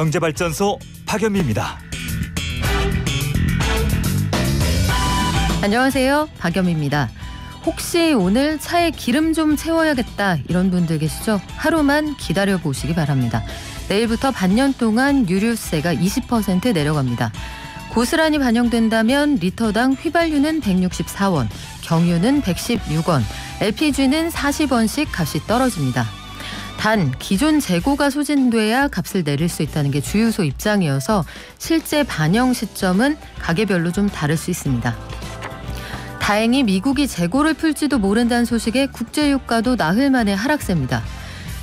경제발전소 박연미입니다. 안녕하세요. 박연미입니다. 혹시 오늘 차에 기름 좀 채워야겠다 이런 분들 계시죠? 하루만 기다려보시기 바랍니다. 내일부터 반년 동안 유류세가 20% 내려갑니다. 고스란히 반영된다면 리터당 휘발유는 164원, 경유는 116원, LPG는 40원씩 값이 떨어집니다. 단 기존 재고가 소진돼야 값을 내릴 수 있다는 게 주유소 입장이어서 실제 반영 시점은 가게별로 좀 다를 수 있습니다. 다행히 미국이 재고를 풀지도 모른다는 소식에 국제유가도 나흘 만에 하락세입니다.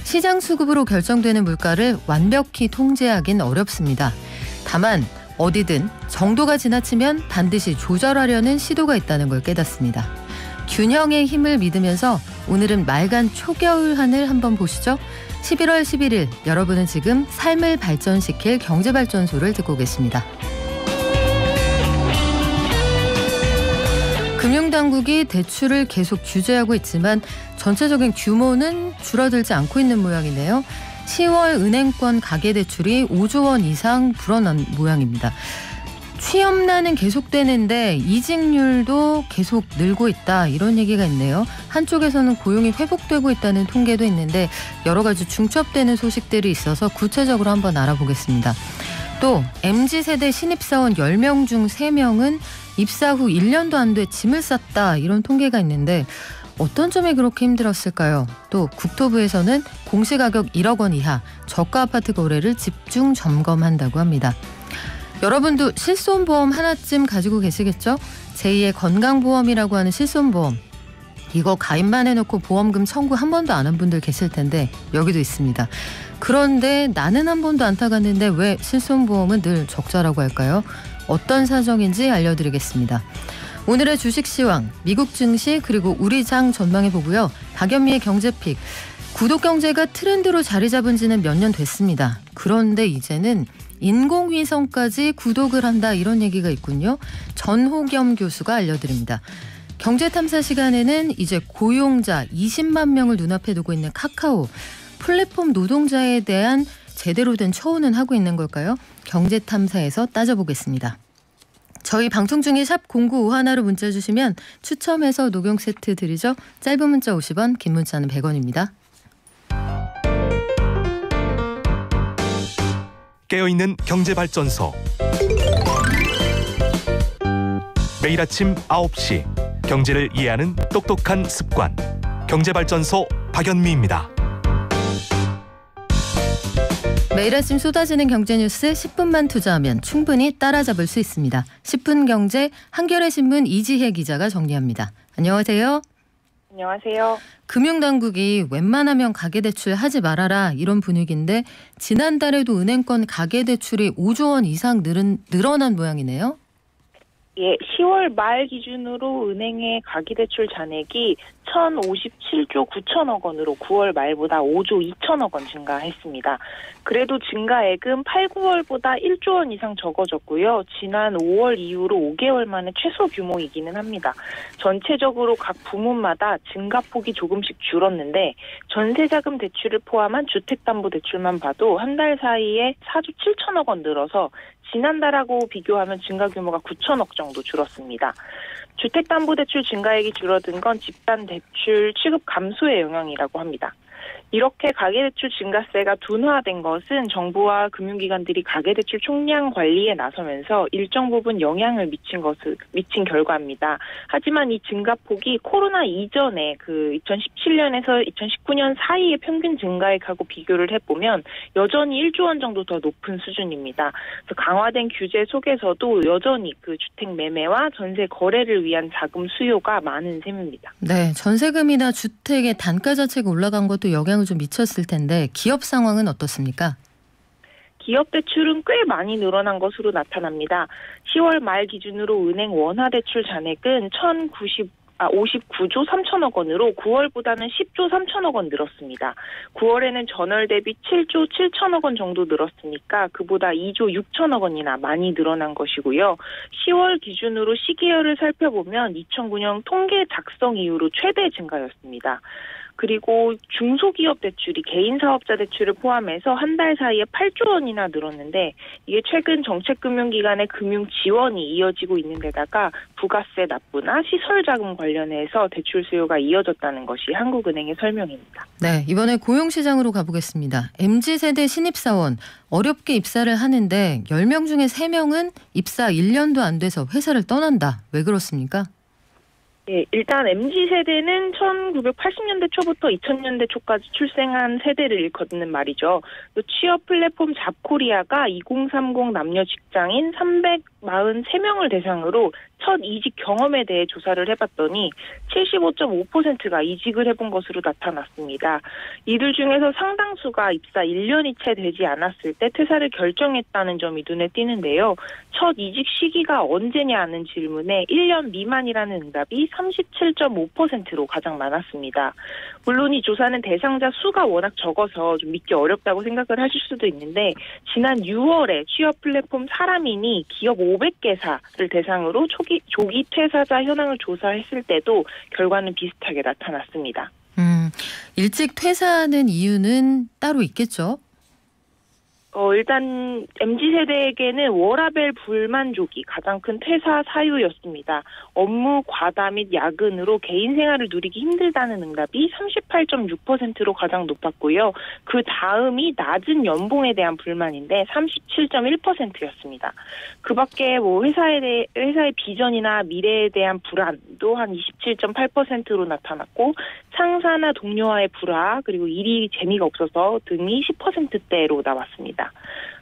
시장 수급으로 결정되는 물가를 완벽히 통제하긴 어렵습니다. 다만 어디든 정도가 지나치면 반드시 조절하려는 시도가 있다는 걸 깨닫습니다. 균형의 힘을 믿으면서 오늘은 맑은 초겨울 하늘 한번 보시죠. 11월 11일 여러분은 지금 삶을 발전시킬 경제발전소를 듣고 계십니다. 금융당국이 대출을 계속 규제하고 있지만 전체적인 규모는 줄어들지 않고 있는 모양이네요. 10월 은행권 가계대출이 5조 원 이상 불어난 모양입니다. 취업난은 계속되는데 이직률도 계속 늘고 있다 이런 얘기가 있네요. 한쪽에서는 고용이 회복되고 있다는 통계도 있는데 여러 가지 중첩되는 소식들이 있어서 구체적으로 한번 알아보겠습니다. 또 MZ세대 신입사원 10명 중 3명은 입사 후 1년도 안 돼 짐을 쌌다 이런 통계가 있는데 어떤 점이 그렇게 힘들었을까요? 또 국토부에서는 공시가격 1억 원 이하 저가 아파트 거래를 집중 점검한다고 합니다. 여러분도 실손보험 하나쯤 가지고 계시겠죠? 제2의 건강보험이라고 하는 실손보험. 이거 가입만 해놓고 보험금 청구 한 번도 안 한 분들 계실 텐데 여기도 있습니다. 그런데 나는 한 번도 안 타갔는데 왜 실손보험은 늘 적자라고 할까요? 어떤 사정인지 알려드리겠습니다. 오늘의 주식시황, 미국 증시 그리고 우리 장 전망해보고요. 박연미의 경제픽. 구독경제가 트렌드로 자리 잡은 지는 몇 년 됐습니다. 그런데 이제는 인공위성까지 구독을 한다 이런 얘기가 있군요. 전호겸 교수가 알려드립니다. 경제탐사 시간에는 이제 고용자 20만 명을 눈앞에 두고 있는 카카오. 플랫폼 노동자에 대한 제대로 된 처우는 하고 있는 걸까요? 경제탐사에서 따져보겠습니다. 저희 방송 중에 샵 0951로 문자 주시면 추첨해서 녹용 세트 드리죠. 짧은 문자 50원, 긴 문자는 100원입니다. 깨어있는 경제발전소. 매일 아침 9시 경제를 이해하는 똑똑한 습관. 경제발전소 박연미입니다. 매일 아침 쏟아지는 경제뉴스 10분만 투자하면 충분히 따라잡을 수 있습니다. 10분 경제 한겨레 신문 이지혜 기자가 정리합니다. 안녕하세요. 안녕하세요. 금융당국이 웬만하면 가계대출 하지 말아라 이런 분위기인데 지난달에도 은행권 가계대출이 5조 원 이상 늘어난 모양이네요. 예, 10월 말 기준으로 은행의 가계대출 잔액이 1,057조 9천억 원으로 9월 말보다 5조 2천억 원 증가했습니다. 그래도 증가액은 8, 9월보다 1조 원 이상 적어졌고요. 지난 5월 이후로 5개월 만에 최소 규모이기는 합니다. 전체적으로 각 부문마다 증가폭이 조금씩 줄었는데 전세자금 대출을 포함한 주택담보대출만 봐도 한 달 사이에 4조 7천억 원 늘어서 지난달하고 비교하면 증가 규모가 9천억 정도 줄었습니다. 주택담보대출 증가액이 줄어든 건 집단 대출 취급 감소의 영향이라고 합니다. 이렇게 가계대출 증가세가 둔화된 것은 정부와 금융기관들이 가계대출 총량 관리에 나서면서 일정 부분 영향을 미친 결과입니다. 하지만 이 증가폭이 코로나 이전에 2017년에서 2019년 사이의 평균 증가액하고 비교를 해보면 여전히 1조 원 정도 더 높은 수준입니다. 그래서 강화된 규제 속에서도 여전히 주택 매매와 전세 거래를 위한 자금 수요가 많은 셈입니다. 네, 전세금이나 주택의 단가 자체가 올라간 것도 영향을 좀 미쳤을 텐데 기업 상황은 어떻습니까? 기업 대출은 꽤 많이 늘어난 것으로 나타납니다. 10월 말 기준으로 은행 원화대출 잔액은 59조 3천억 원으로 9월보다는 10조 3천억 원 늘었습니다. 9월에는 전월 대비 7조 7천억 원 정도 늘었으니까 그보다 2조 6천억 원이나 많이 늘어난 것이고요. 10월 기준으로 시기열을 살펴보면 2009년 통계 작성 이후로 최대 증가였습니다. 그리고 중소기업 대출이 개인 사업자 대출을 포함해서 한 달 사이에 8조 원이나 늘었는데 이게 최근 정책금융기관의 금융 지원이 이어지고 있는 데다가 부가세 납부나 시설자금 관련해서 대출 수요가 이어졌다는 것이 한국은행의 설명입니다. 네, 이번에 고용시장으로 가보겠습니다. MZ세대 신입사원 어렵게 입사를 하는데 10명 중에 3명은 입사 1년도 안 돼서 회사를 떠난다. 왜 그렇습니까? 네, 일단 MZ세대는 1980년대 초부터 2000년대 초까지 출생한 세대를 일컫는 말이죠. 또 취업 플랫폼 잡코리아가 2030 남녀 직장인 343명을 대상으로 첫 이직 경험에 대해 조사를 해봤더니 75.5%가 이직을 해본 것으로 나타났습니다. 이들 중에서 상당수가 입사 1년이 채 되지 않았을 때 퇴사를 결정했다는 점이 눈에 띄는데요. 첫 이직 시기가 언제냐는 질문에 1년 미만이라는 응답이 37.5%로 가장 많았습니다. 물론 이 조사는 대상자 수가 워낙 적어서 좀 믿기 어렵다고 생각을 하실 수도 있는데 지난 6월에 취업 플랫폼 사람인이 기업 500개사를 대상으로 조기 퇴사자 현황을 조사했을 때도 결과는 비슷하게 나타났습니다. 일찍 퇴사하는 이유는 따로 있겠죠? 일단 MZ세대에게는 워라밸 불만족이 가장 큰 퇴사 사유였습니다. 업무 과다 및 야근으로 개인 생활을 누리기 힘들다는 응답이 38.6%로 가장 높았고요. 그 다음이 낮은 연봉에 대한 불만인데 37.1%였습니다. 그 밖에 회사의 비전이나 미래에 대한 불안도 한 27.8%로 나타났고 상사나 동료와의 불화 그리고 일이 재미가 없어서 등이 10%대로 나왔습니다.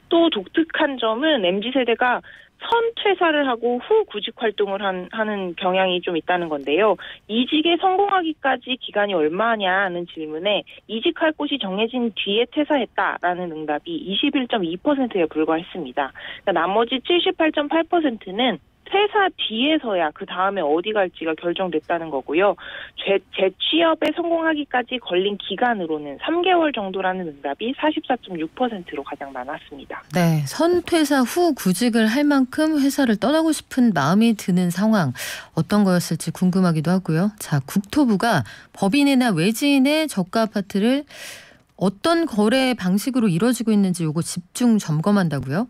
또 독특한 점은 MZ세대가 선퇴사를 하고 후 구직 활동을 하는 경향이 좀 있다는 건데요. 이직에 성공하기까지 기간이 얼마냐는 질문에 이직할 곳이 정해진 뒤에 퇴사했다라는 응답이 21.2%에 불과했습니다. 그러니까 나머지 78.8%는 퇴사 뒤에서야 그 다음에 어디 갈지가 결정됐다는 거고요. 재취업에 성공하기까지 걸린 기간으로는 3개월 정도라는 응답이 44.6%로 가장 많았습니다. 네, 선퇴사 후 구직을 할 만큼 회사를 떠나고 싶은 마음이 드는 상황 어떤 거였을지 궁금하기도 하고요. 자, 국토부가 법인이나 외지인의 저가 아파트를 어떤 거래 방식으로 이루어지고 있는지 요거 집중 점검한다고요?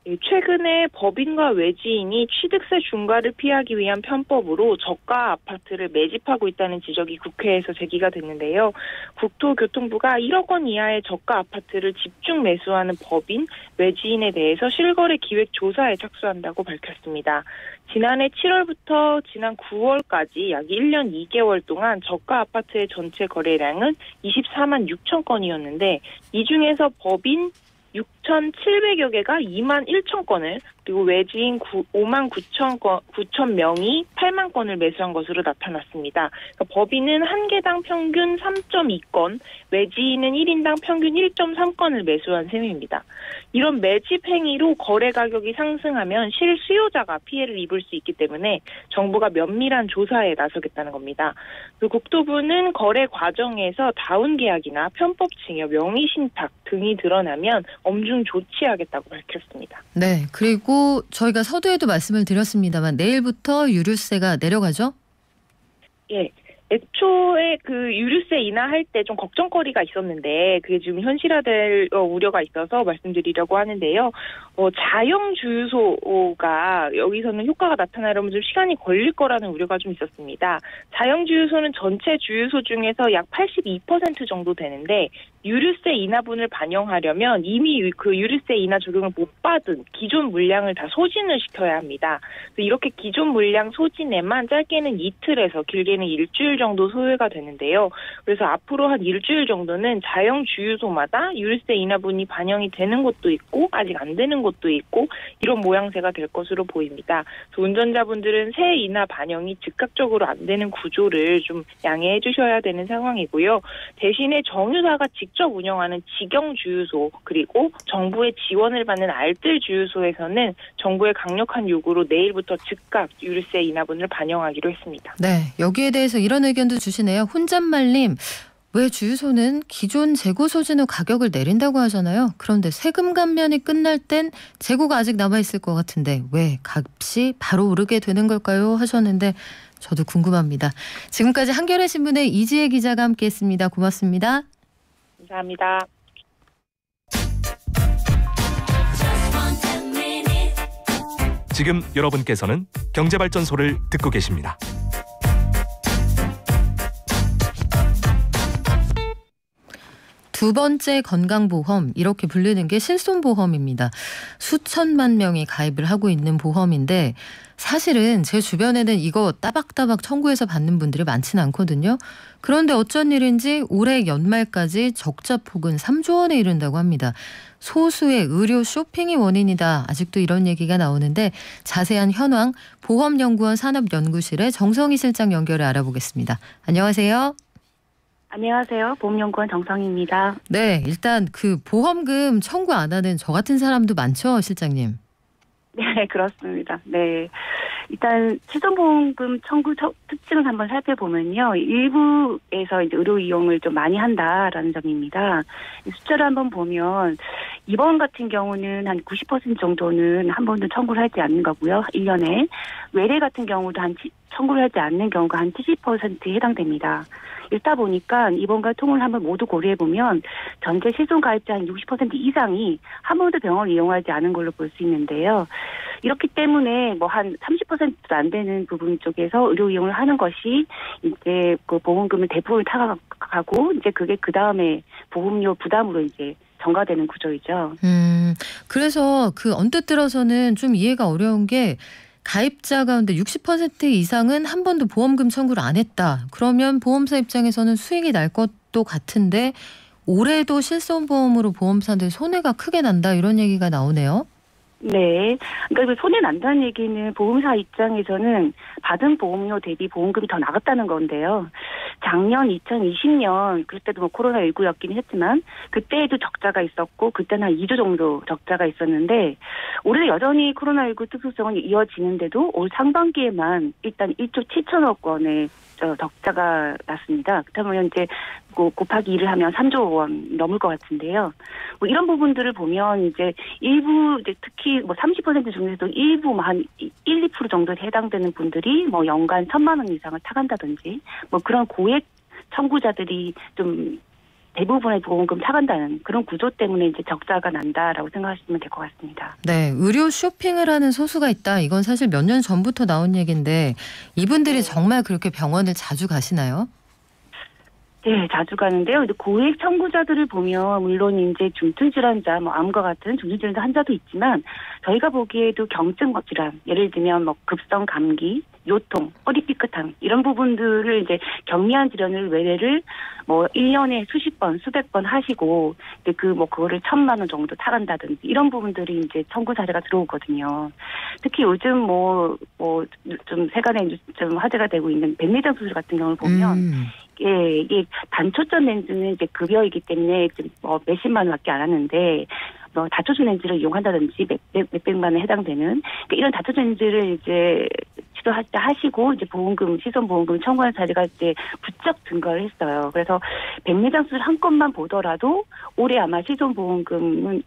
최근에 법인과 외지인이 취득세 중과를 피하기 위한 편법으로 저가 아파트를 매집하고 있다는 지적이 국회에서 제기가 됐는데요. 국토교통부가 1억 원 이하의 저가 아파트를 집중 매수하는 법인, 외지인에 대해서 실거래 기획 조사에 착수한다고 밝혔습니다. 지난해 7월부터 지난 9월까지 약 1년 2개월 동안 저가 아파트의 전체 거래량은 24만 6천 건이었는데 이 중에서 법인 6,700여 개가 2만 1천 건을 그리고 외지인 5만 9천 명이 8만 건을 매수한 것으로 나타났습니다. 그러니까 법인은 한 개당 평균 3.2건, 외지인은 1인당 평균 1.3건을 매수한 셈입니다. 이런 매집 행위로 거래 가격이 상승하면 실수요자가 피해를 입을 수 있기 때문에 정부가 면밀한 조사에 나서겠다는 겁니다. 국토부는 거래 과정에서 다운 계약이나 편법 증여, 명의 신탁 등이 드러나면 엄중 조치하겠다고 밝혔습니다. 네, 그리고 저희가 서두에도 말씀을 드렸습니다만 내일부터 유류세가 내려가죠? 예. 애초에 그 유류세 인하할 때 좀 걱정거리가 있었는데 그게 지금 현실화될 우려가 있어서 말씀드리려고 하는데요. 자영 주유소가 여기서는 효과가 나타나려면 좀 시간이 걸릴 거라는 우려가 좀 있었습니다. 자영 주유소는 전체 주유소 중에서 약 82% 정도 되는데 유류세 인하분을 반영하려면 이미 그 유류세 인하 적용을 못 받은 기존 물량을 다 소진을 시켜야 합니다. 이렇게 기존 물량 소진에만 짧게는 이틀에서 길게는 일주일 정도 소요가 되는데요. 그래서 앞으로 한 일주일 정도는 자영 주유소마다 유류세 인하분이 반영이 되는 곳도 있고 아직 안 되는 곳도 있고 이런 모양새가 될 것으로 보입니다. 그래서 운전자분들은 세 인하 반영이 즉각적으로 안 되는 구조를 좀 양해해 주셔야 되는 상황이고요. 대신에 정유사가 직접 운영하는 직영 주유소 그리고 정부의 지원을 받는 알뜰 주유소에서는 정부의 강력한 요구로 내일부터 즉각 유류세 인하분을 반영하기로 했습니다. 네, 여기에 대해서 이런 의견도 주시네요. 혼잣말님, 왜 주유소는 기존 재고 소진 후 가격을 내린다고 하잖아요. 그런데 세금 감면이 끝날 땐 재고가 아직 남아있을 것 같은데 왜 값이 바로 오르게 되는 걸까요? 하셨는데 저도 궁금합니다. 지금까지 한겨레 신문의 이지혜 기자가 함께했습니다. 고맙습니다. 감사합니다. 지금 여러분께서는 경제발전소를 듣고 계십니다. 두 번째 건강보험, 이렇게 불리는 게 실손보험입니다. 수천만 명이 가입을 하고 있는 보험인데 사실은 제 주변에는 이거 따박따박 청구해서 받는 분들이 많지는 않거든요. 그런데 어쩐 일인지 올해 연말까지 적자 폭은 3조 원에 이른다고 합니다. 소수의 의료 쇼핑이 원인이다. 아직도 이런 얘기가 나오는데 자세한 현황 보험연구원 산업연구실의 정성희 실장 연결해 알아보겠습니다. 안녕하세요. 안녕하세요. 보험연구원 정성희입니다. 네, 일단 그 보험금 청구 안 하는 저 같은 사람도 많죠, 실장님? 네, 그렇습니다. 네. 일단 실손보험금 청구 특징을 한번 살펴보면요. 일부에서 이제 의료 이용을 좀 많이 한다라는 점입니다. 숫자를 한번 보면 이번 같은 경우는 한 90% 정도는 한 번도 청구를 하지 않는 거고요. 1년에. 외래 같은 경우도 청구를 하지 않는 경우가 한 70%에 해당됩니다. 읽다 보니까 이번과 통을 한번 모두 고려해보면 전체 실손 가입자 한 60% 이상이 한 번도 병원을 이용하지 않은 걸로 볼 수 있는데요. 이렇기 때문에 뭐 한 30%도 안 되는 부분 쪽에서 의료 이용을 하는 것이 이제 그 보험금을 대부분 타가고 이제 그게 그 다음에 보험료 부담으로 이제 전가되는 구조이죠. 그래서 그 언뜻 들어서는 좀 이해가 어려운 게 가입자 가운데 60% 이상은 한 번도 보험금 청구를 안 했다. 그러면 보험사 입장에서는 수익이 날 것도 같은데 올해도 실손보험으로 보험사들 손해가 크게 난다 이런 얘기가 나오네요. 네. 그러니까 손해 난다는 얘기는 보험사 입장에서는 받은 보험료 대비 보험금이 더 나갔다는 건데요. 작년 2020년 그때도 뭐 코로나19였긴 했지만 그때에도 적자가 있었고 그때는 한 2조 정도 적자가 있었는데 올해 여전히 코로나19 특수성은 이어지는데도 올 상반기에만 일단 1조 7천억 원의 적자가 났습니다. 그렇다면 이제 곱하기 2를 하면 3조 원 넘을 것 같은데요. 뭐 이런 부분들을 보면 이제 일부 이제 특히 뭐 30% 중에서도 일부 한 1, 2% 정도에 해당되는 분들이 뭐 연간 1,000만 원 이상을 타간다든지 뭐 그런 고액 청구자들이 좀 대부분의 보험금 타간다는 그런 구조 때문에 이제 적자가 난다라고 생각하시면 될 것 같습니다. 네, 의료 쇼핑을 하는 소수가 있다. 이건 사실 몇 년 전부터 나온 얘기인데 이분들이 정말 그렇게 병원을 자주 가시나요? 네, 자주 가는데요. 고액 청구자들을 보면 물론 이제 중증 질환자, 뭐 암과 같은 중증 질환자 환자도 있지만 저희가 보기에도 경증 질환, 예를 들면 뭐 급성 감기, 요통, 허리 삐끗함 이런 부분들을 이제 경미한 질환을 외래를 뭐 1년에 수십 번, 수백 번 하시고 그거를 1,000만 원 정도 타간다든지 이런 부분들이 이제 청구 사례가 들어오거든요. 특히 요즘 좀 세간에 좀 화제가 되고 있는 백내장 수술 같은 경우를 보면 예, 이게 단초점 렌즈는 이제 급여이기 때문에 몇십만 원밖에 안 하는데 다초점 렌즈를 이용한다든지 몇백만 원에 해당되는 그러니까 이런 다초점 렌즈를 이제 하시고 이제 보험금 실손 보험금 청구하는 사례가 이제 부쩍 증가를 했어요. 그래서 백내장 수술 한 건만 보더라도 올해 아마 실손 보험금은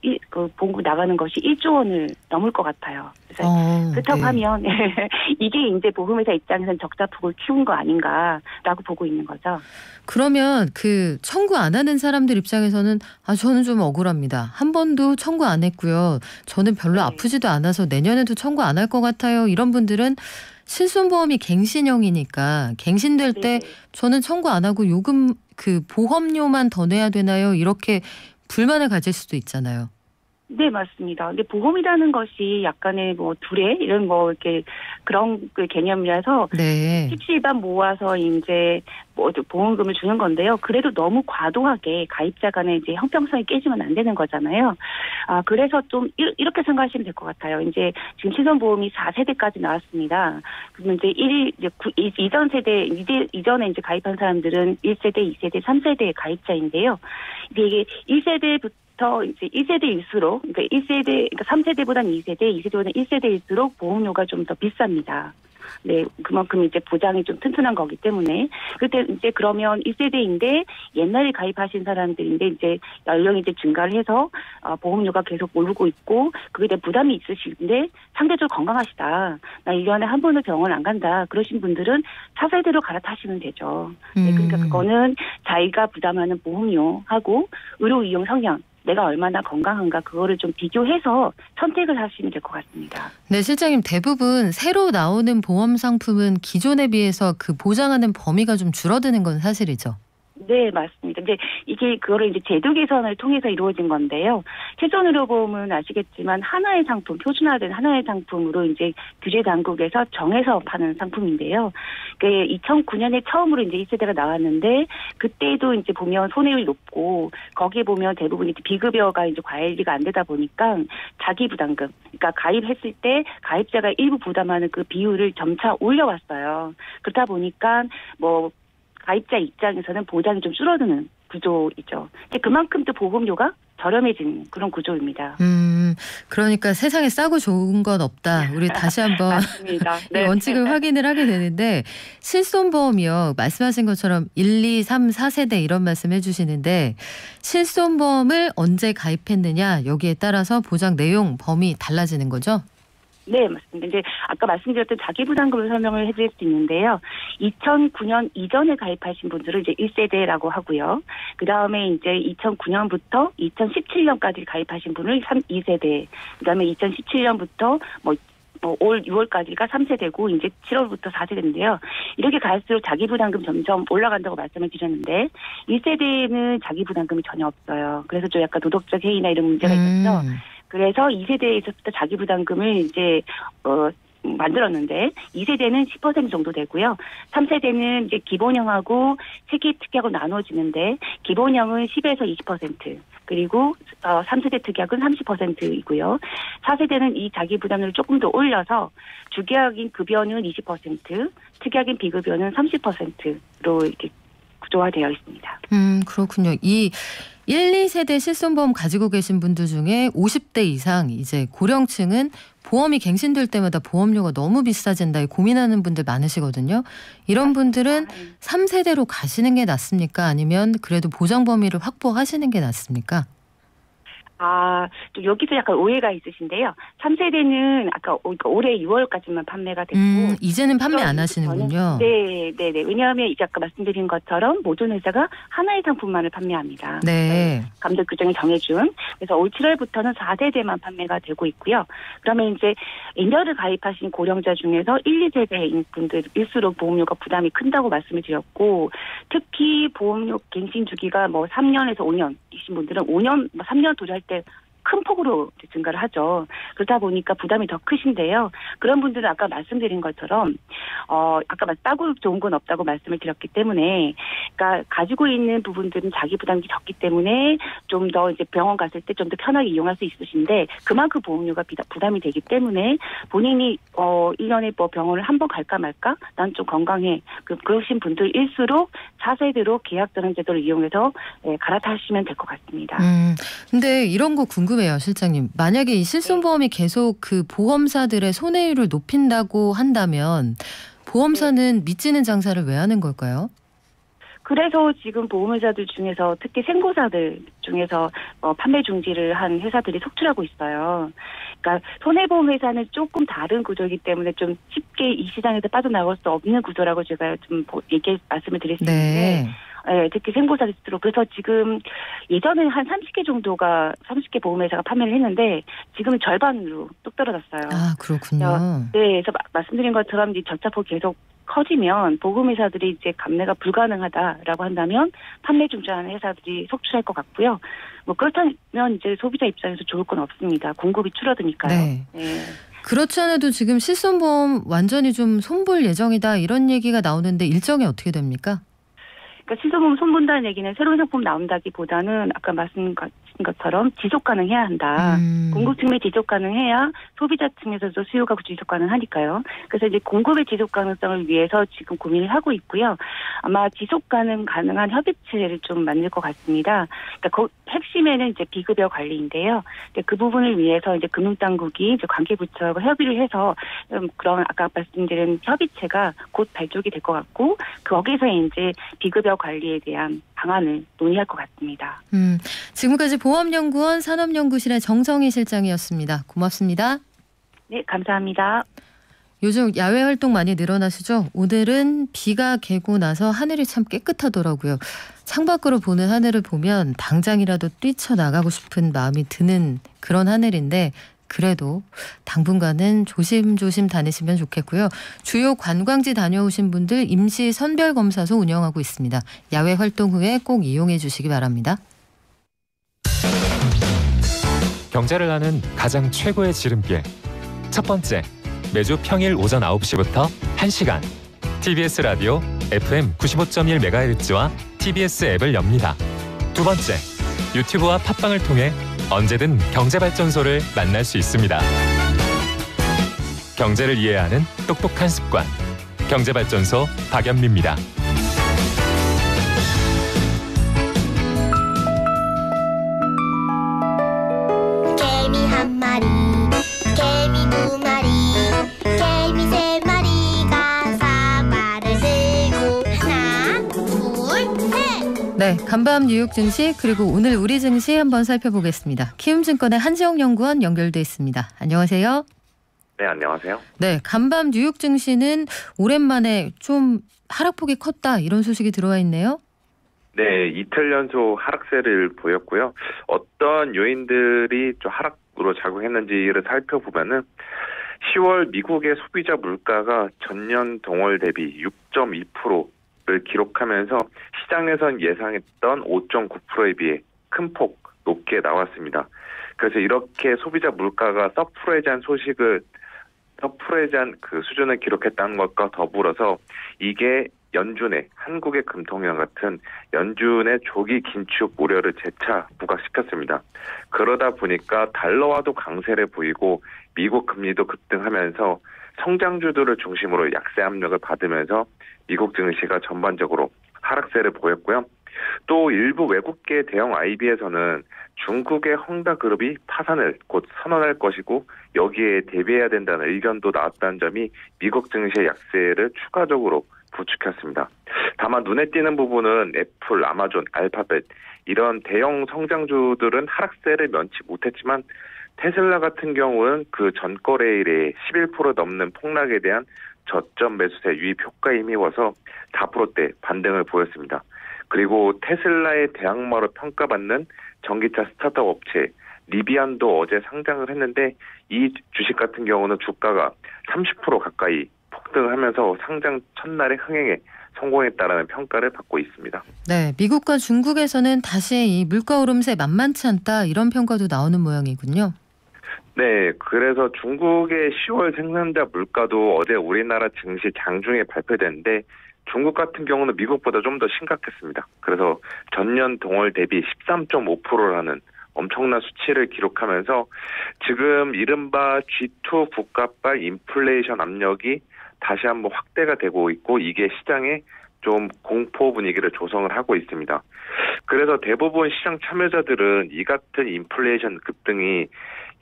보험금 나가는 것이 1조 원을 넘을 것 같아요. 그래서 그렇다고 네. 하면 이게 이제 보험회사 입장에서는 적자폭을 키운 거 아닌가라고 보고 있는 거죠. 그러면 그 청구 안 하는 사람들 입장에서는 저는 좀 억울합니다. 한 번도 청구 안 했고요. 저는 별로 아프지도 않아서 내년에도 청구 안 할 것 같아요. 이런 분들은 실손보험이 갱신형이니까 갱신될 때 저는 청구 안 하고 요금 그 보험료만 더 내야 되나요? 이렇게 불만을 가질 수도 있잖아요. 네, 맞습니다. 근데 보험이라는 것이 약간의 두레 이런 이렇게 그런 개념이라서 네. 십시일반 모아서 이제 보험금을 주는 건데요. 그래도 너무 과도하게 가입자 간의 이제 형평성이 깨지면 안 되는 거잖아요. 그래서 좀 이렇게 생각하시면 될 것 같아요. 이제 지금 실손보험이 4세대까지 나왔습니다. 그러면 이제 이전 세대 이전에 이제 가입한 사람들은 1세대, 2세대, 3세대의 가입자인데요. 이게 1세대부터 이제 1세대일수록, 그러니까 3세대보다는 2세대, 2세대보다는 1세대일수록 보험료가 좀 더 비쌉니다. 네, 그만큼 이제 보장이 좀 튼튼한 거기 때문에. 그때 이제 그러면 1세대인데 옛날에 가입하신 사람들인데 이제 연령이 이제 증가를 해서 보험료가 계속 오르고 있고 그게 대한 부담이 있으신데 상대적으로 건강하시다. 나 1년에 한 번도 병원 안 간다. 그러신 분들은 차세대로 갈아타시면 되죠. 네, 그러니까 그거는 자기가 부담하는 보험료하고 의료 이용 성향 내가 얼마나 건강한가 그거를 좀 비교해서 선택을 하시면 될 것 같습니다. 네, 실장님 대부분 새로 나오는 보험 상품은 기존에 비해서 그 보장하는 범위가 좀 줄어드는 건 사실이죠. 네, 맞습니다. 근데 이게 그거를 이제 제도 개선을 통해서 이루어진 건데요. 실손의료보험은 아시겠지만 하나의 상품, 표준화된 하나의 상품으로 이제 규제 당국에서 정해서 파는 상품인데요. 2009년에 처음으로 이제 1세대가 나왔는데 그때도 이제 보면 손해율이 높고 거기에 보면 대부분 이제 비급여가 이제 관리가 안 되다 보니까 자기 부담금, 그러니까 가입했을 때 가입자가 일부 부담하는 그 비율을 점차 올려왔어요. 그러다 보니까 뭐 가입자 입장에서는 보장이 좀 줄어드는 구조이죠. 그만큼 또 보험료가 저렴해지는 그런 구조입니다. 그러니까 세상에 싸고 좋은 건 없다. 우리 다시 한번 맞습니다. 네. 원칙을 확인을 하게 되는데 실손보험이요. 말씀하신 것처럼 1, 2, 3, 4세대 이런 말씀 해주시는데 실손보험을 언제 가입했느냐 여기에 따라서 보장 내용 범위 달라지는 거죠? 네, 맞습니다. 이제 아까 말씀드렸던 자기부담금을 설명을 해드릴 수 있는데요. 2009년 이전에 가입하신 분들은 이제 1세대라고 하고요. 그 다음에 이제 2009년부터 2017년까지 가입하신 분을 2세대. 그 다음에 2017년부터 올 6월까지가 3세대고 이제 7월부터 4세대인데요. 이렇게 갈수록 자기부담금 점점 올라간다고 말씀을 드렸는데 1세대에는 자기부담금이 전혀 없어요. 그래서 좀 약간 도덕적 해이나 이런 문제가 있었죠. 그래서 2세대에서부터 자기부담금을 이제 만들었는데 2세대는 10% 정도 되고요. 3세대는 이제 기본형하고 세기 특약으로 나눠지는데 기본형은 10에서 20% 그리고 3세대 특약은 30%이고요. 4세대는 이 자기부담을 조금 더 올려서 주계약인 급여는 20%, 특약인 비급여는 30%로 이렇게 구조화되어 있습니다. 그렇군요. 이 1, 2세대 실손보험 가지고 계신 분들 중에 50대 이상 이제 고령층은 보험이 갱신될 때마다 보험료가 너무 비싸진다 고민하는 분들 많으시거든요. 이런 분들은 3세대로 가시는 게 낫습니까? 아니면 그래도 보장 범위를 확보하시는 게 낫습니까? 또 여기서 약간 오해가 있으신데요. 3세대는 아까 올해 6월까지만 판매가 됐고 이제는 판매 안 하시는군요. 네. 왜냐하면 이제 아까 말씀드린 것처럼 모든 회사가 하나의 상품만을 판매합니다. 네. 감독 규정이 정해준. 그래서 올 7월부터는 4세대만 판매가 되고 있고요. 그러면 이제 인저를 가입하신 고령자 중에서 1, 2세대인 분들일수록 보험료가 부담이 큰다고 말씀을 드렸고 특히 보험료 갱신 주기가 3년에서 5년이신 분들은 5년, 3년 도래할 때 큰 폭으로 증가를 하죠. 그러다 보니까 부담이 더 크신데요. 그런 분들은 아까 말씀드린 것처럼 아까 싸고 좋은 건 없다고 말씀을 드렸기 때문에 그러니까 가지고 있는 부분들은 자기 부담이 적기 때문에 좀 더 이제 병원 갔을 때 좀 더 편하게 이용할 수 있으신데 그만큼 보험료가 부담이 되기 때문에 본인이 1년에 병원을 한 번 갈까 말까 난 좀 건강해 그러신 분들일수록 4세대로 계약전환 제도를 이용해서 갈아타시면 될 것 같습니다. 근데 이런 거 궁금해요, 실장님. 만약에 이 실손보험이 계속 그 보험사들의 손해율을 높인다고 한다면 보험사는 미치는 장사를 왜 하는 걸까요? 그래서 지금 보험회사들 중에서 특히 생보사들 중에서 판매 중지를 한 회사들이 속출하고 있어요. 그러니까 손해보험회사는 조금 다른 구조이기 때문에 좀 쉽게 이 시장에서 빠져나올 수 없는 구조라고 제가 좀 말씀을 드릴 수 있는데 특히 생보사들로 그래서 지금 예전에 한 30개 보험회사가 판매를 했는데 지금은 절반으로 뚝 떨어졌어요. 그렇군요. 네, 그래서 말씀드린 것처럼 이 절차폭 계속 커지면 보험회사들이 이제 감내가 불가능하다라고 한다면 판매 중지하는 회사들이 속출할 것 같고요. 그렇다면 이제 소비자 입장에서 좋을 건 없습니다. 공급이 줄어드니까요. 네. 그렇지 않아도 지금 실손보험 완전히 좀 손볼 예정이다 이런 얘기가 나오는데 일정이 어떻게 됩니까? 그러니까 실손보험 손본다는 얘기는 새로운 상품 나온다기보다는 아까 말씀하신 것처럼 지속 가능해야 한다. 공급 측면이 지속 가능해야 소비자 측면에서도 수요가 지속 가능하니까요. 그래서 이제 공급의 지속 가능성을 위해서 지금 고민을 하고 있고요. 아마 지속 가능한 협의체를 좀 만들 것 같습니다. 그러니까 핵심에는 이제 비급여 관리인데요. 그 부분을 위해서 이제 금융당국이 이제 관계부처하고 협의를 해서 그런 아까 말씀드린 협의체가 곧 발족이 될 것 같고 거기서 이제 비급여 관리에 대한 방안을 논의할 것 같습니다. 지금까지 보험연구원 산업연구실의 정성희 실장이었습니다. 고맙습니다. 네, 감사합니다. 요즘 야외 활동 많이 늘어나시죠? 오늘은 비가 개고 나서 하늘이 참 깨끗하더라고요. 창밖으로 보는 하늘을 보면 당장이라도 뛰쳐나가고 싶은 마음이 드는 그런 하늘인데 그래도 당분간은 조심조심 다니시면 좋겠고요. 주요 관광지 다녀오신 분들 임시 선별검사소 운영하고 있습니다. 야외 활동 후에 꼭 이용해 주시기 바랍니다. 경제를 아는 가장 최고의 지름길. 첫 번째, 매주 평일 오전 9시부터 1시간 TBS 라디오 FM 95.1MHz와 TBS 앱을 엽니다. 두 번째, 유튜브와 팟빵을 통해 언제든 경제발전소를 만날 수 있습니다. 경제를 이해하는 똑똑한 습관, 경제발전소 박연미입니다. 개미 한 마리, 개미 두 마리, 개미 세 마리가 사과를 들고 하나, 둘, 셋. 네, 간밤 뉴욕 증시 그리고 오늘 우리 증시 한번 살펴보겠습니다. 키움증권의 한지영 연구원 연결돼 있습니다. 안녕하세요. 네, 안녕하세요. 네, 간밤 뉴욕 증시는 오랜만에 좀 하락폭이 컸다 이런 소식이 들어와 있네요. 네, 이틀 연속 하락세를 보였고요. 어떤 요인들이 좀 하락으로 작용했는지를 살펴보면은 10월 미국의 소비자 물가가 전년 동월 대비 6.2%를 기록하면서 시장에선 예상했던 5.9%에 비해 큰 폭 높게 나왔습니다. 그래서 이렇게 소비자 물가가 서프라이즈한 그 수준을 기록했다는 것과 더불어서 이게 연준의 한국의 금통위원 같은 연준의 조기 긴축 우려를 재차 부각시켰습니다. 그러다 보니까 달러화도 강세를 보이고 미국 금리도 급등하면서 성장주들을 중심으로 약세 압력을 받으면서 미국 증시가 전반적으로 하락세를 보였고요. 또 일부 외국계 대형 IB에서는 중국의 헝다그룹이 파산을 곧 선언할 것이고 여기에 대비해야 된다는 의견도 나왔다는 점이 미국 증시의 약세를 추가적으로 부추겼습니다. 다만 눈에 띄는 부분은 애플, 아마존, 알파벳 이런 대형 성장주들은 하락세를 면치 못했지만 테슬라 같은 경우는 그 전거래일에 11% 넘는 폭락에 대한 저점 매수세 유입 효과에 힘입어서 4%대 반등을 보였습니다. 그리고 테슬라의 대항마로 평가받는 전기차 스타트업 업체 리비안도 어제 상장을 했는데 이 주식 같은 경우는 주가가 30% 가까이 폭등하면서 상장 첫날의 흥행에 성공했다라는 평가를 받고 있습니다. 네, 미국과 중국에서는 다시 이 물가 오름세 만만치 않다 이런 평가도 나오는 모양이군요. 네, 그래서 중국의 10월 생산자 물가도 어제 우리나라 증시 장중에 발표됐는데 중국 같은 경우는 미국보다 좀 더 심각했습니다. 그래서 전년 동월 대비 13.5%라는 엄청난 수치를 기록하면서 지금 이른바 G2 국가발 인플레이션 압력이 다시 한번 확대가 되고 있고 이게 시장에 좀 공포 분위기를 조성을 하고 있습니다. 그래서 대부분 시장 참여자들은 이 같은 인플레이션 급등이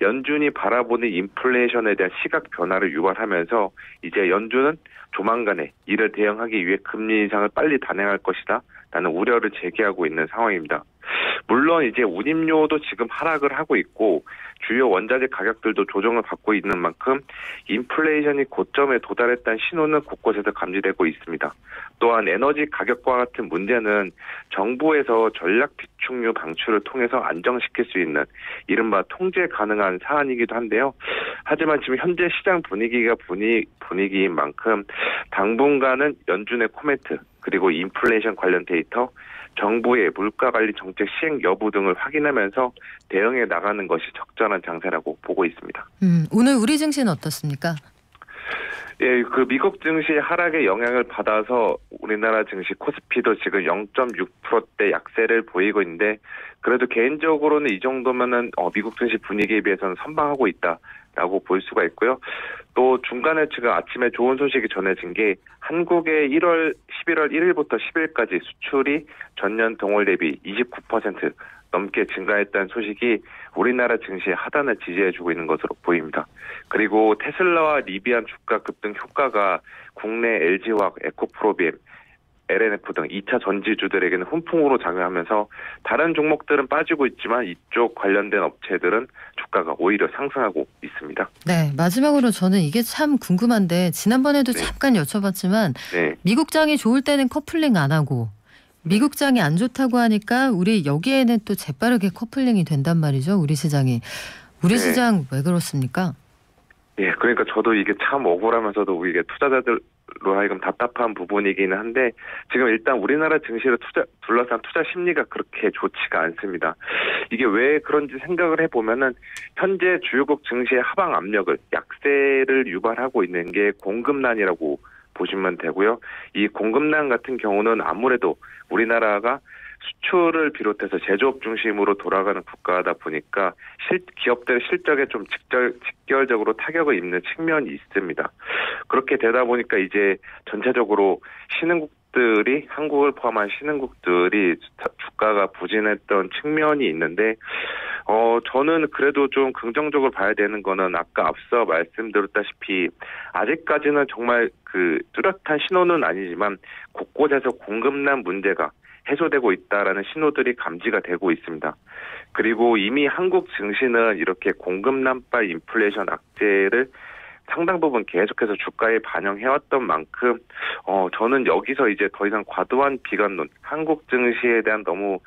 연준이 바라보는 인플레이션에 대한 시각 변화를 유발하면서 이제 연준은 조만간에 이를 대응하기 위해 금리 인상을 빨리 단행할 것이다 라는 우려를 제기하고 있는 상황입니다. 물론 이제 운임료도 지금 하락을 하고 있고 주요 원자재 가격들도 조정을 받고 있는 만큼 인플레이션이 고점에 도달했다는 신호는 곳곳에서 감지되고 있습니다. 또한 에너지 가격과 같은 문제는 정부에서 전략 비축류 방출을 통해서 안정시킬 수 있는 이른바 통제 가능한 사안이기도 한데요. 하지만 지금 현재 시장 분위기가 분위기인 만큼 당분간은 연준의 코멘트 그리고 인플레이션 관련 데이터 정부의 물가관리 정책 시행 여부 등을 확인하면서 대응해 나가는 것이 적절한 장세라고 보고 있습니다. 오늘 우리 증시는 어떻습니까? 예, 그 미국 증시 하락의 영향을 받아서 우리나라 증시 코스피도 지금 0.6%대 약세를 보이고 있는데 그래도 개인적으로는 이 정도면은 미국 증시 분위기에 비해서는 선방하고 있다라고 볼 수가 있고요. 또 중간에 지금 아침에 좋은 소식이 전해진 게 한국의 11월 1일부터 10일까지 수출이 전년 동월 대비 29% 넘게 증가했다는 소식이 우리나라 증시의 하단을 지지해주고 있는 것으로 보입니다. 그리고 테슬라와 리비안 주가 급등 효과가 국내 LG화학, 에코프로비엠, LNF 등 2차 전지주들에게는 훈풍으로 작용하면서 다른 종목들은 빠지고 있지만 이쪽 관련된 업체들은 주가가 오히려 상승하고 있습니다. 네, 마지막으로 저는 이게 참 궁금한데 지난번에도 네. 잠깐 여쭤봤지만 네. 미국장이 좋을 때는 커플링 안 하고 미국장이 안 좋다고 하니까 우리 여기에는 또 재빠르게 커플링이 된단 말이죠. 우리 시장이. 우리 네. 시장 왜 그렇습니까? 예, 그러니까 저도 이게 참 억울하면서도 이게 투자자들로 하여금 답답한 부분이기는 한데 지금 일단 우리나라 증시를 둘러싼 투자 심리가 그렇게 좋지가 않습니다. 이게 왜 그런지 생각을 해보면은 현재 주요국 증시의 하방 압력을 약세를 유발하고 있는 게 공급난이라고 보시면 되고요. 이 공급난 같은 경우는 아무래도 우리나라가 수출을 비롯해서 제조업 중심으로 돌아가는 국가다 보니까 기업들의 실적에 좀 직결적으로 타격을 입는 측면이 있습니다. 그렇게 되다 보니까 이제 전체적으로 신흥국들이 한국을 포함한 신흥국들이 주가가 부진했던 측면이 있는데 저는 그래도 좀 긍정적으로 봐야 되는 거는 아까 앞서 말씀드렸다시피 아직까지는 정말 그 뚜렷한 신호는 아니지만 곳곳에서 공급난 문제가 해소되고 있다라는 신호들이 감지가 되고 있습니다. 그리고 이미 한국 증시는 이렇게 공급난발 인플레이션 악재를 상당 부분 계속해서 주가에 반영해왔던 만큼 저는 여기서 이제 더 이상 과도한 비관론, 한국 증시에 대한 너무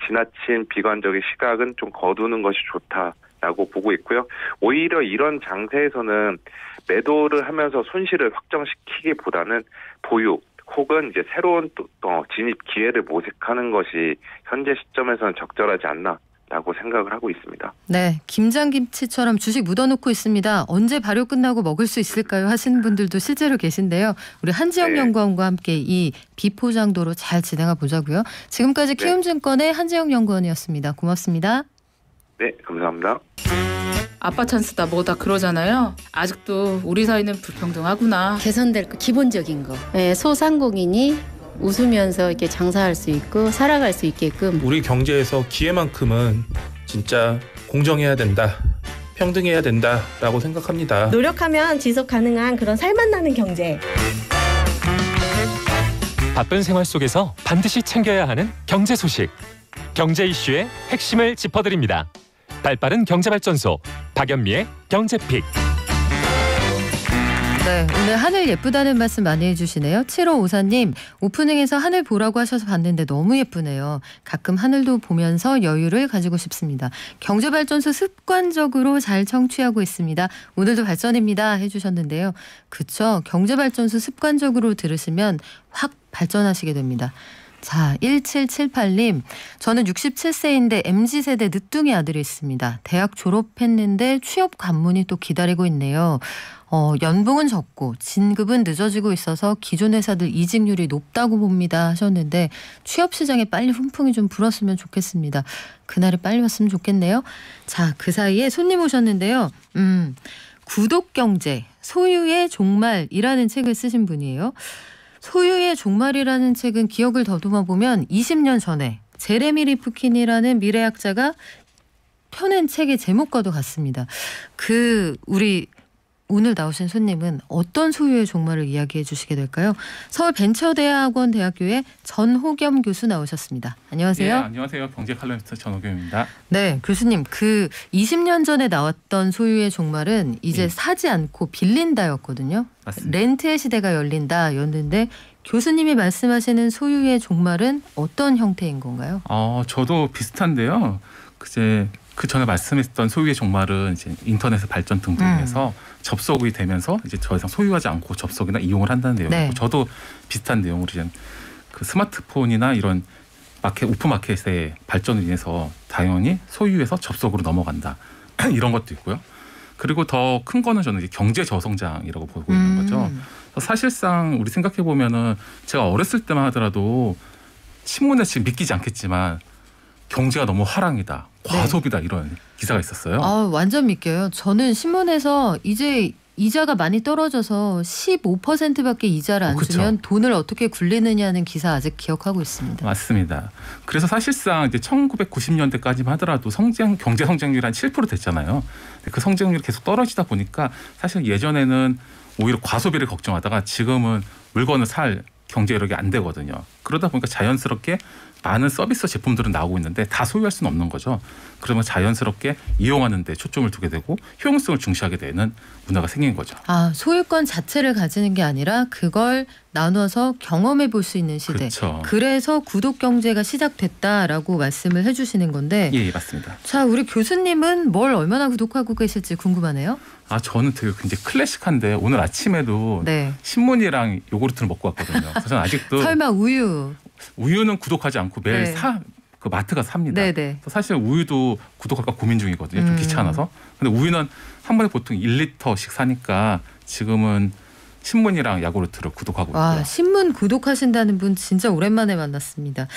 지나친 비관적인 시각은 좀 거두는 것이 좋다라고 보고 있고요. 오히려 이런 장세에서는 매도를 하면서 손실을 확정시키기보다는 보유 혹은 이제 새로운 진입 기회를 모색하는 것이 현재 시점에서는 적절하지 않나라고 생각을 하고 있습니다. 네, 김장김치처럼 주식 묻어놓고 있습니다. 언제 발효 끝나고 먹을 수 있을까요? 하시는 분들도 실제로 계신데요. 우리 한지영 네. 연구원과 함께 이 비포장도로 잘 진행해 보자고요. 지금까지 네. 키움증권의 한지영 연구원이었습니다. 고맙습니다. 네, 감사합니다. 아빠 찬스다 뭐다 그러잖아요. 아직도 우리 사이는 불평등하구나. 개선될 거 기본적인 거. 네, 소상공인이 웃으면서 이렇게 장사할 수 있고 살아갈 수 있게끔. 우리 경제에서 기회만큼은 진짜 공정해야 된다, 평등해야 된다라고 생각합니다. 노력하면 지속 가능한 그런 살맛나는 경제. 바쁜 생활 속에서 반드시 챙겨야 하는 경제 소식. 경제 이슈의 핵심을 짚어드립니다. 발빠른 경제발전소 박연미의 경제픽. 네, 오늘 하늘 예쁘다는 말씀 많이 해주시네요. 7554님, 오프닝에서 하늘 보라고 하셔서 봤는데 너무 예쁘네요. 가끔 하늘도 보면서 여유를 가지고 싶습니다. 경제발전소 습관적으로 잘 청취하고 있습니다. 오늘도 발전입니다 해주셨는데요. 그쵸, 경제발전소 습관적으로 들으시면 확 발전하시게 됩니다. 자, 1778님, 저는 67세인데 MZ세대 늦둥이 아들이 있습니다. 대학 졸업했는데 취업 관문이 또 기다리고 있네요. 연봉은 적고 진급은 늦어지고 있어서 기존 회사들 이직률이 높다고 봅니다 하셨는데 취업 시장에 빨리 훈풍이 좀 불었으면 좋겠습니다. 그날이 빨리 왔으면 좋겠네요. 자, 그 사이에 손님 오셨는데요. 구독경제, 소유의 종말이라는 책을 쓰신 분이에요. 소유의 종말이라는 책은 기억을 더듬어 보면 20년 전에 제레미 리프킨이라는 미래학자가 펴낸 책의 제목과도 같습니다. 우리 오늘 나오신 손님은 어떤 소유의 종말을 이야기해 주시게 될까요? 서울벤처대학원 대학교의 전호겸 교수 나오셨습니다. 안녕하세요. 네, 안녕하세요. 경제 칼럼니스트 전호겸입니다. 네, 교수님, 20년 전에 나왔던 소유의 종말은 이제 사지 않고 빌린다였거든요. 맞습니다. 렌트의 시대가 열린다였는데 교수님이 말씀하시는 소유의 종말은 어떤 형태인 건가요? 저도 비슷한데요. 그 전에 말씀했던 소유의 종말은 이제 인터넷의 발전 등으로 인해서 접속이 되면서 이제 더 이상 소유하지 않고 접속이나 이용을 한다는 내용이고, 네. 저도 비슷한 내용으로 이제 그 스마트폰이나 이런 오픈 마켓의 발전으로 인해서 당연히 소유에서 접속으로 넘어간다 이런 것도 있고요. 그리고 더 큰 거는 저는 이제 경제 저성장이라고 보고 있는 거죠. 사실상 우리 생각해 보면은 제가 어렸을 때만 하더라도 신문에 지금 믿기지 않겠지만 경제가 너무 화랑이다, 과소비다 이런 기사가 있었어요. 완전 믿겨요. 저는 신문에서 이제 이자가 많이 떨어져서 15%밖에 이자를 안 그쵸. 주면 돈을 어떻게 굴리느냐는 기사 아직 기억하고 있습니다. 맞습니다. 그래서 사실상 이제 1990년대까지만 하더라도 경제 성장률이 한 7% 됐잖아요. 그 성장률이 계속 떨어지다 보니까 사실 예전에는 오히려 과소비를 걱정하다가 지금은 물건을 살 경제 여력이 안 되거든요. 그러다 보니까 자연스럽게 많은 서비스 제품들은 나오고 있는데 다 소유할 수는 없는 거죠. 그러면 자연스럽게 이용하는 데 초점을 두게 되고 효용성을 중시하게 되는 문화가 생긴 거죠. 소유권 자체를 가지는 게 아니라 그걸 나눠서 경험해 볼 수 있는 시대. 그렇죠. 그래서 구독 경제가 시작됐다라고 말씀을 해주시는 건데 예, 맞습니다. 자, 우리 교수님은 뭘 얼마나 구독하고 계실지 궁금하네요. 저는 되게 굉장히 클래식한데 오늘 아침에도 네. 신문이랑 요구르트를 먹고 왔거든요. 그래서 저는 아직도 설마 우유는 구독하지 않고 매일 네. 그 마트 가서 삽니다. 네네. 사실 우유도 구독할까 고민 중이거든요. 좀 귀찮아서. 근데 우유는 한 번에 보통 1리터씩 사니까 지금은 신문이랑 야구르트를 구독하고 있고요. 신문 구독하신다는 분 진짜 오랜만에 만났습니다.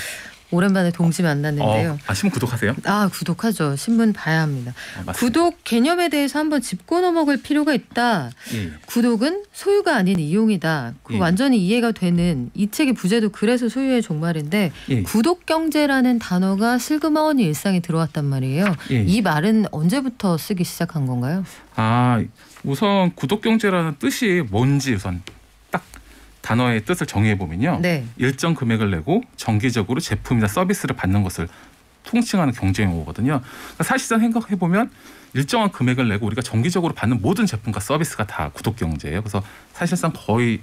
오랜만에 동지 만났는데요. 신문 구독하세요? 구독하죠. 신문 봐야 합니다. 맞습니다. 구독 개념에 대해서 한번 짚고 넘어갈 필요가 있다. 예. 구독은 소유가 아닌 이용이다. 예. 완전히 이해가 되는 이 책의 부제도 그래서 소유의 종말인데 예. 구독 경제라는 단어가 슬그머니 일상에 들어왔단 말이에요. 예. 이 말은 언제부터 쓰기 시작한 건가요? 우선 구독 경제라는 뜻이 뭔지 우선 딱 단어의 뜻을 정의해 보면요. 네. 일정 금액을 내고 정기적으로 제품이나 서비스를 받는 것을 통칭하는 경제 용어거든요. 그러니까 사실상 생각해 보면 일정한 금액을 내고 우리가 정기적으로 받는 모든 제품과 서비스가 다 구독 경제예요. 그래서 사실상 거의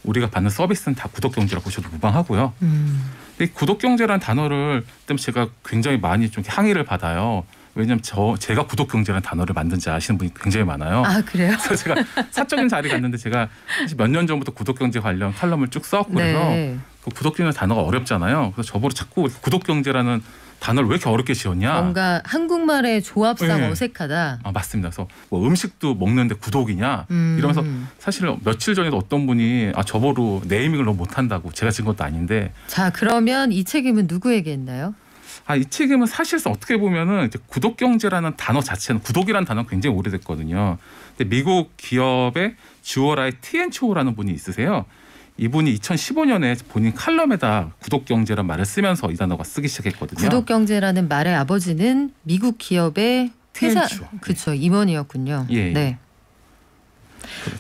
우리가 받는 서비스는 다 구독 경제라고 보셔도 무방하고요. 근데 구독 경제라는 단어를 때문에 제가 굉장히 많이 좀 항의를 받아요. 왜냐하면 제가 구독 경제라는 단어를 만든지 아시는 분이 굉장히 많아요. 그래요? 그래서 제가 사적인 자리 갔는데 제가 몇 년 전부터 구독 경제 관련 칼럼을 쭉 써왔고 그래서 그 구독 경제 단어가 어렵잖아요. 그래서 저보고 자꾸 구독 경제라는 단어를 왜 이렇게 어렵게 지었냐. 뭔가 한국말의 조합상 네. 어색하다. 맞습니다. 그래서 뭐 음식도 먹는데 구독이냐 이러면서 사실 며칠 전에도 어떤 분이 저보고 네이밍을 너무 못한다고 제가 지은 것도 아닌데. 자, 그러면 이 책임은 누구에게 있나요? 이 책임은 사실상 어떻게 보면은 이제 구독 경제라는 단어 자체는 구독이라는 단어는 굉장히 오래됐거든요. 근데 미국 기업의 주어라의 티앤초라는 분이 있으세요. 이분이 2015년에 본인 칼럼에다 구독 경제란 말을 쓰면서 이 단어가 쓰기 시작했거든요. 구독 경제라는 말의 아버지는 미국 기업의 회사 그렇죠. 임원이었군요. 예. 네.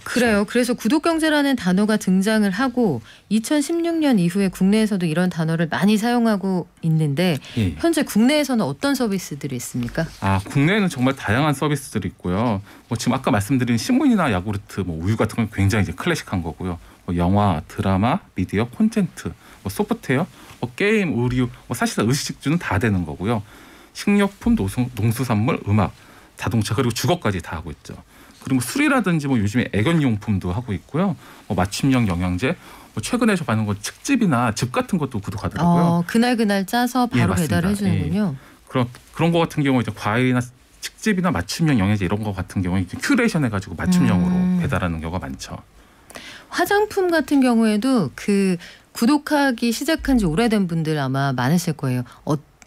그래요. 그래서 구독 경제라는 단어가 등장을 하고 2016년 이후에 국내에서도 이런 단어를 많이 사용하고 있는데 현재 국내에서는 어떤 서비스들이 있습니까? 국내에는 정말 다양한 서비스들이 있고요. 지금 아까 말씀드린 신문이나 야구르트, 우유 같은 건 굉장히 이제 클래식한 거고요. 영화, 드라마, 미디어, 콘텐츠, 소프트웨어, 게임, 의류, 사실상 의식주는 다 되는 거고요. 식료품, 농수산물, 음악, 자동차 그리고 주거까지 다 하고 있죠. 그리고 술이라든지 요즘에 애견용품도 하고 있고요. 맞춤형 영양제, 최근에 저 받는 거 칡집이나 즙 같은 것도 구독하더라고요. 그날 짜서 바로 배달해 주는군요. 그런 거 같은 경우 이제 과일이나 칡집이나 맞춤형 영양제 이런 거 같은 경우에 큐레이션 해가지고 맞춤형으로 배달하는 경우가 많죠. 화장품 같은 경우에도 그 구독하기 시작한 지 오래된 분들 아마 많으실 거예요.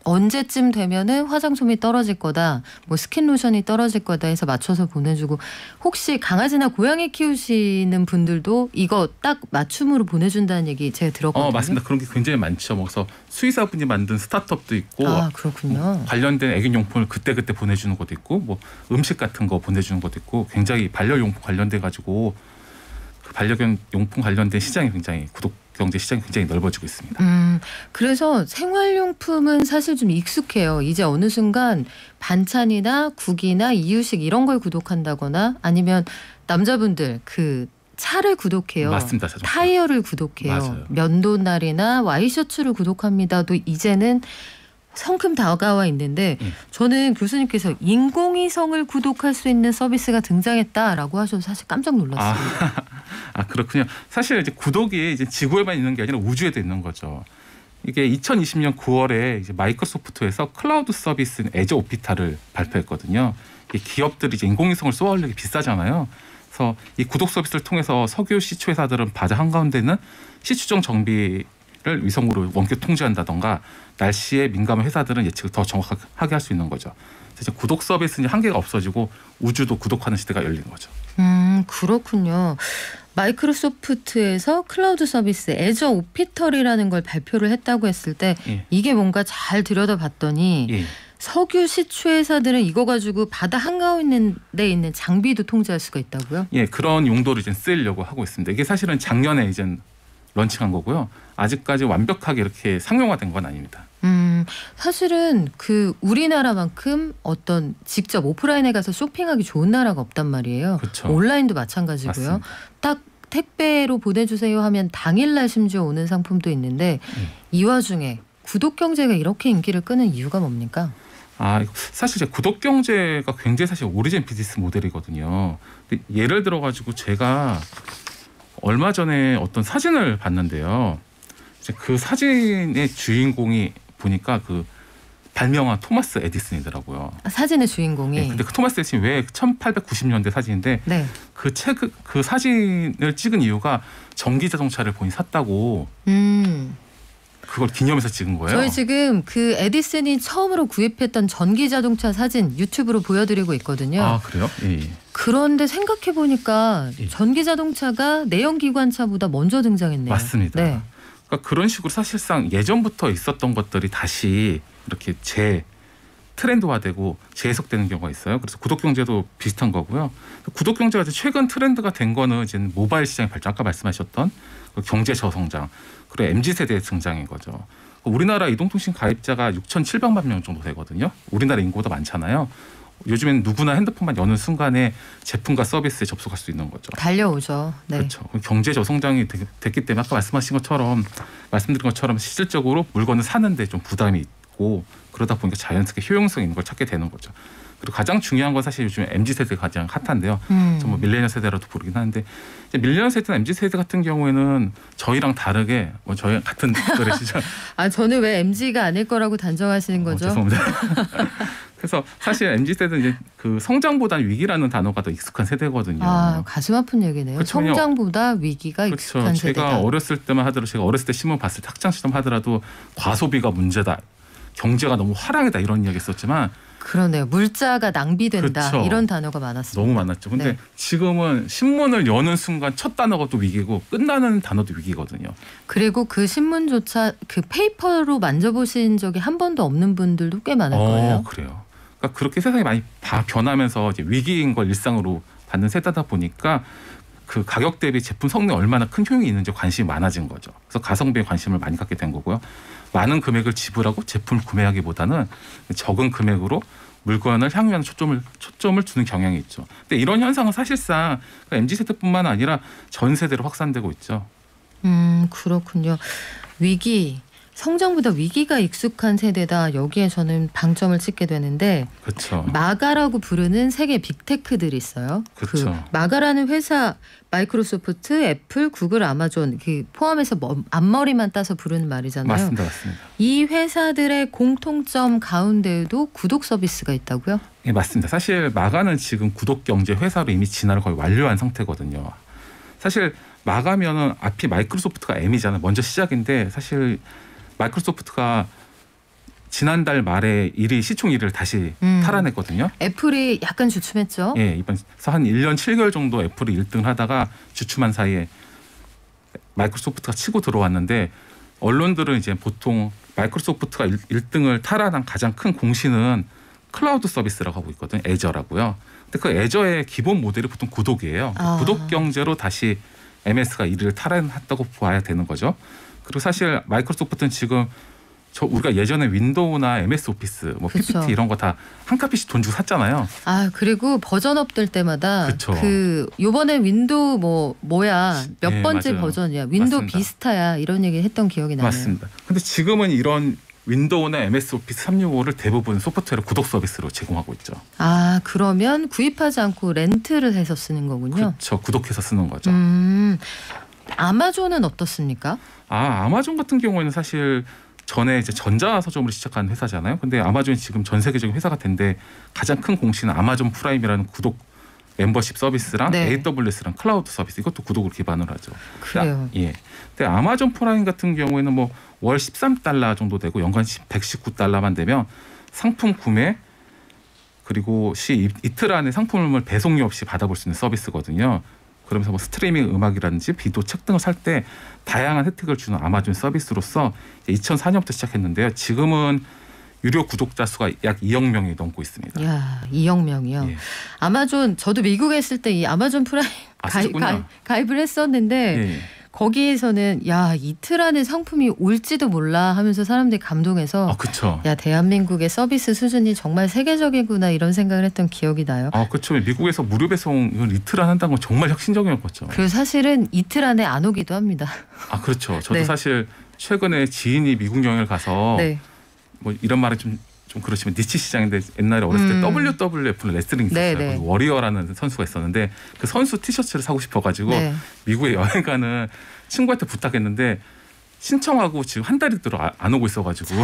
언제쯤 되면은 화장솜이 떨어질 거다, 스킨 로션이 떨어질 거다 해서 맞춰서 보내주고, 혹시 강아지나 고양이 키우시는 분들도 이거 딱 맞춤으로 보내준다는 얘기 제가 들었거든요. 맞습니다. 그런 게 굉장히 많죠. 그래서 수의사분이 만든 스타트업도 있고, 그렇군요. 관련된 애견용품을 그때 보내주는 것도 있고, 음식 같은 거 보내주는 것도 있고, 굉장히 반려용품 관련돼 가지고 그 반려용품 관련된 시장이 굉장히 구독 경제 시장이 굉장히 넓어지고 있습니다. 그래서 생활용품은 사실 좀 익숙해요. 이제 어느 순간 반찬이나 국이나 이유식 이런 걸 구독한다거나 아니면 남자분들 그 차를 구독해요. 맞습니다. 자동차. 타이어를 구독해요. 맞아요. 면도날이나 와이셔츠를 구독합니다도 이제는 성큼 다가와 있는데 저는 교수님께서 인공위성을 구독할 수 있는 서비스가 등장했다라고 하셔서 사실 깜짝 놀랐어요. 그렇군요. 사실 이제 구독이 이제 지구에만 있는 게 아니라 우주에도 있는 거죠. 이게 2020년 9월에 이제 마이크로소프트에서 클라우드 서비스인 애저 오피타를 발표했거든요. 이 기업들이 이제 인공위성을 쏘아올리기 비싸잖아요. 그래서 이 구독 서비스를 통해서 석유 시추 회사들은 바자 한가운데는 시추정 정비를 위성으로 원격 통제한다던가 날씨에 민감한 회사들은 예측을 더 정확하게 할 수 있는 거죠. 그래서 구독 서비스는 한계가 없어지고 우주도 구독하는 시대가 열린 거죠. 그렇군요. 마이크로소프트에서 클라우드 서비스 애저 오피털이라는 걸 발표를 했다고 했을 때 이게 뭔가 잘 들여다봤더니 석유 시추 회사들은 이거 가지고 바다 한가운데 있는 장비도 통제할 수가 있다고요? 예, 그런 용도로 이제 쓰려고 하고 있습니다. 이게 사실은 작년에 이제 런칭한 거고요. 아직까지 완벽하게 이렇게 상용화된 건 아닙니다. 사실은 그 우리나라만큼 어떤 직접 오프라인에 가서 쇼핑하기 좋은 나라가 없단 말이에요. 그렇죠. 온라인도 마찬가지고요. 맞습니다. 딱 택배로 보내주세요 하면 당일날 심지어 오는 상품도 있는데 이 와중에 구독 경제가 이렇게 인기를 끄는 이유가 뭡니까? 사실 이제 구독 경제가 굉장히 사실 오래된 비즈니스 모델이거든요. 근데 예를 들어 가지고 제가 얼마 전에 어떤 사진을 봤는데요. 이제 그 사진의 주인공이 보니까 그 발명한 토마스 에디슨이더라고요. 사진의 주인공이. 네, 근데 그 토마스 에디슨이 왜 1890년대 사진인데 네. 그 사진을 찍은 이유가 전기 자동차를 본인이 샀다고. 그걸 기념해서 찍은 거예요. 저희 지금 그 에디슨이 처음으로 구입했던 전기 자동차 사진 유튜브로 보여드리고 있거든요. 아, 그래요? 예. 그런데 생각해 보니까 전기 자동차가 내연 기관차보다 먼저 등장했네요. 맞습니다. 네. 그러니까 그런 식으로 사실상 예전부터 있었던 것들이 다시 이렇게 트렌드화되고 재해석되는 경우가 있어요. 그래서 구독 경제도 비슷한 거고요. 구독 경제가 최근 트렌드가 된 거는 이제 모바일 시장의 발전, 아까 말씀하셨던 그 경제 저성장, 그리고 MZ세대의 등장인 거죠. 우리나라 이동통신 가입자가 6,700만 명 정도 되거든요. 우리나라 인구보다 많잖아요. 요즘엔 누구나 핸드폰만 여는 순간에 제품과 서비스에 접속할 수 있는 거죠. 달려오죠. 네. 그렇죠. 경제 저성장이 됐기 때문에 아까 말씀드린 것처럼 실질적으로 물건을 사는데 좀 부담이 있고 그러다 보니까 자연스럽게 효용성 있는 걸 찾게 되는 거죠. 그리고 가장 중요한 건 사실 요즘 MZ세대가 가장 핫한데요. 뭐 밀레니얼 세대라도 부르긴 하는데 이제 밀레니얼 세대나 MZ세대 같은 경우에는 저희랑 다르게 저희 같은 또래시죠. 저는 왜 MZ가 아닐 거라고 단정하시는 거죠? 죄송합니다. 그래서 사실 MZ세대는 이제 그 성장보다는 위기라는 단어가 더 익숙한 세대거든요. 가슴 아픈 얘기네요. 그렇죠. 성장보다 위기가 익숙한 세대다. 제가 어렸을 때만 하더라도 제가 어렸을 때 신문 봤을 때 학창 시절 하더라도 과소비가 문제다. 경제가 너무 화랑이다 이런 이야기 했었지만 그러네요. 물자가 낭비된다. 그렇죠. 이런 단어가 많았습니다. 너무 많았죠. 근데 네. 지금은 신문을 여는 순간 첫 단어가 또 위기고 끝나는 단어도 위기거든요. 그리고 그 신문조차 그 페이퍼로 만져보신 적이 한 번도 없는 분들도 꽤 많을 거예요. 그래요. 그러니까 그렇게 세상이 많이 변하면서 이제 위기인 걸 일상으로 받는 세대다 보니까 그 가격 대비 제품 성능에 얼마나 큰 효용이 있는지 관심이 많아진 거죠. 그래서 가성비에 관심을 많이 갖게 된 거고요. 많은 금액을 지불하고 제품을 구매하기보다는 적은 금액으로 물건을 향유하는 초점을 주는 경향이 있죠. 근데 이런 현상은 사실상 MZ세대뿐만 아니라 전 세대로 확산되고 있죠. 그렇군요. 위기, 성장보다 위기가 익숙한 세대다. 여기에 저는 방점을 찍게 되는데 그렇죠. 마가라고 부르는 세계 빅테크들이 있어요. 그렇죠. 그 마가라는 회사 마이크로소프트, 애플, 구글, 아마존 포함해서 앞머리만 따서 부르는 말이잖아요. 맞습니다. 이 회사들의 공통점 가운데에도 구독 서비스가 있다고요? 네, 맞습니다. 사실 마가는 지금 구독 경제 회사로 이미 진화를 거의 완료한 상태거든요. 사실 마가면은 앞이 마이크로소프트가 M이잖아요. 먼저 시작인데 사실 마이크로소프트가 지난달 말에 시총 1위를 다시 탈환했거든요. 애플이 약간 주춤했죠. 예, 이번 한 1년 7개월 정도 애플이 1등을 하다가 주춤한 사이에 마이크로소프트가 치고 들어왔는데 언론들은 이제 보통 마이크로소프트가 1등을 탈환한 가장 큰 공신은 클라우드 서비스라고 하고 있거든요. 애저라고요. 근데 그 애저의 기본 모델이 보통 구독이에요. 구독 경제로 다시 MS가 1위를 탈환했다고 봐야 되는 거죠. 그리고 사실 마이크로소프트는 지금 우리가 예전에 윈도우나 MS 오피스, 뭐 그렇죠. PPT 이런 거 다 한 값씩 돈 주고 샀잖아요. 그리고 버전업 될 때마다 그쵸. 요번에 윈도우 몇 번째 맞아요. 버전이야. 윈도우 맞습니다. 비스타야. 이런 얘기 했던 기억이 나네요. 맞습니다. 근데 지금은 이런 윈도우나 MS 오피스 365를 대부분 소프트웨어 구독 서비스로 제공하고 있죠. 그러면 구입하지 않고 렌트를 해서 쓰는 거군요. 그렇죠. 구독해서 쓰는 거죠. 아마존은 어떻습니까? 아마존 같은 경우에는 사실 전에 이제 전자서점으로 시작한 회사잖아요. 근데 아마존이 지금 전 세계적인 회사가 된데 가장 큰 공신은 아마존 프라임이라는 구독 멤버십 서비스랑 네. AWS랑 클라우드 서비스 이것도 구독을 기반으로 하죠. 그래요. 예. 근데 아마존 프라임 같은 경우에는 뭐 월 13달러 정도 되고 연간 119달러만 되면 상품 구매 그리고 이틀 안에 상품을 배송료 없이 받아볼 수 있는 서비스거든요. 그러면서 뭐 스트리밍 음악이라든지 비디오 책 등을 살 때 다양한 혜택을 주는 아마존 서비스로서 2004년부터 시작했는데요. 지금은 유료 구독자 수가 약 2억 명이 넘고 있습니다. 야, 2억 명이요. 예. 아마존 저도 미국에 있을 때 이 아마존 프라임 가입을 했었는데 예. 거기에서는 야, 이틀 안에 상품이 올지도 몰라 하면서 사람들이 감동해서 그렇죠. 야, 대한민국의 서비스 수준이 정말 세계적이구나 이런 생각을 했던 기억이 나요. 그렇죠. 미국에서 무료 배송을 이틀 안 한다는 건 정말 혁신적이었죠. 그리고 사실은 이틀 안에 안 오기도 합니다. 그렇죠. 저도 네. 사실 최근에 지인이 미국 여행을 가서 네. 뭐 이런 말은 좀 그렇지만 니치 시장인데 옛날에 어렸을 때 WWF는 레슬링 있었어요. 네, 네. 워리어라는 선수가 있었는데 그 선수 티셔츠를 사고 싶어가지고 네. 미국에 여행 가는 친구한테 부탁했는데 신청하고 지금 한 달이 들어 안 오고 있어가지고.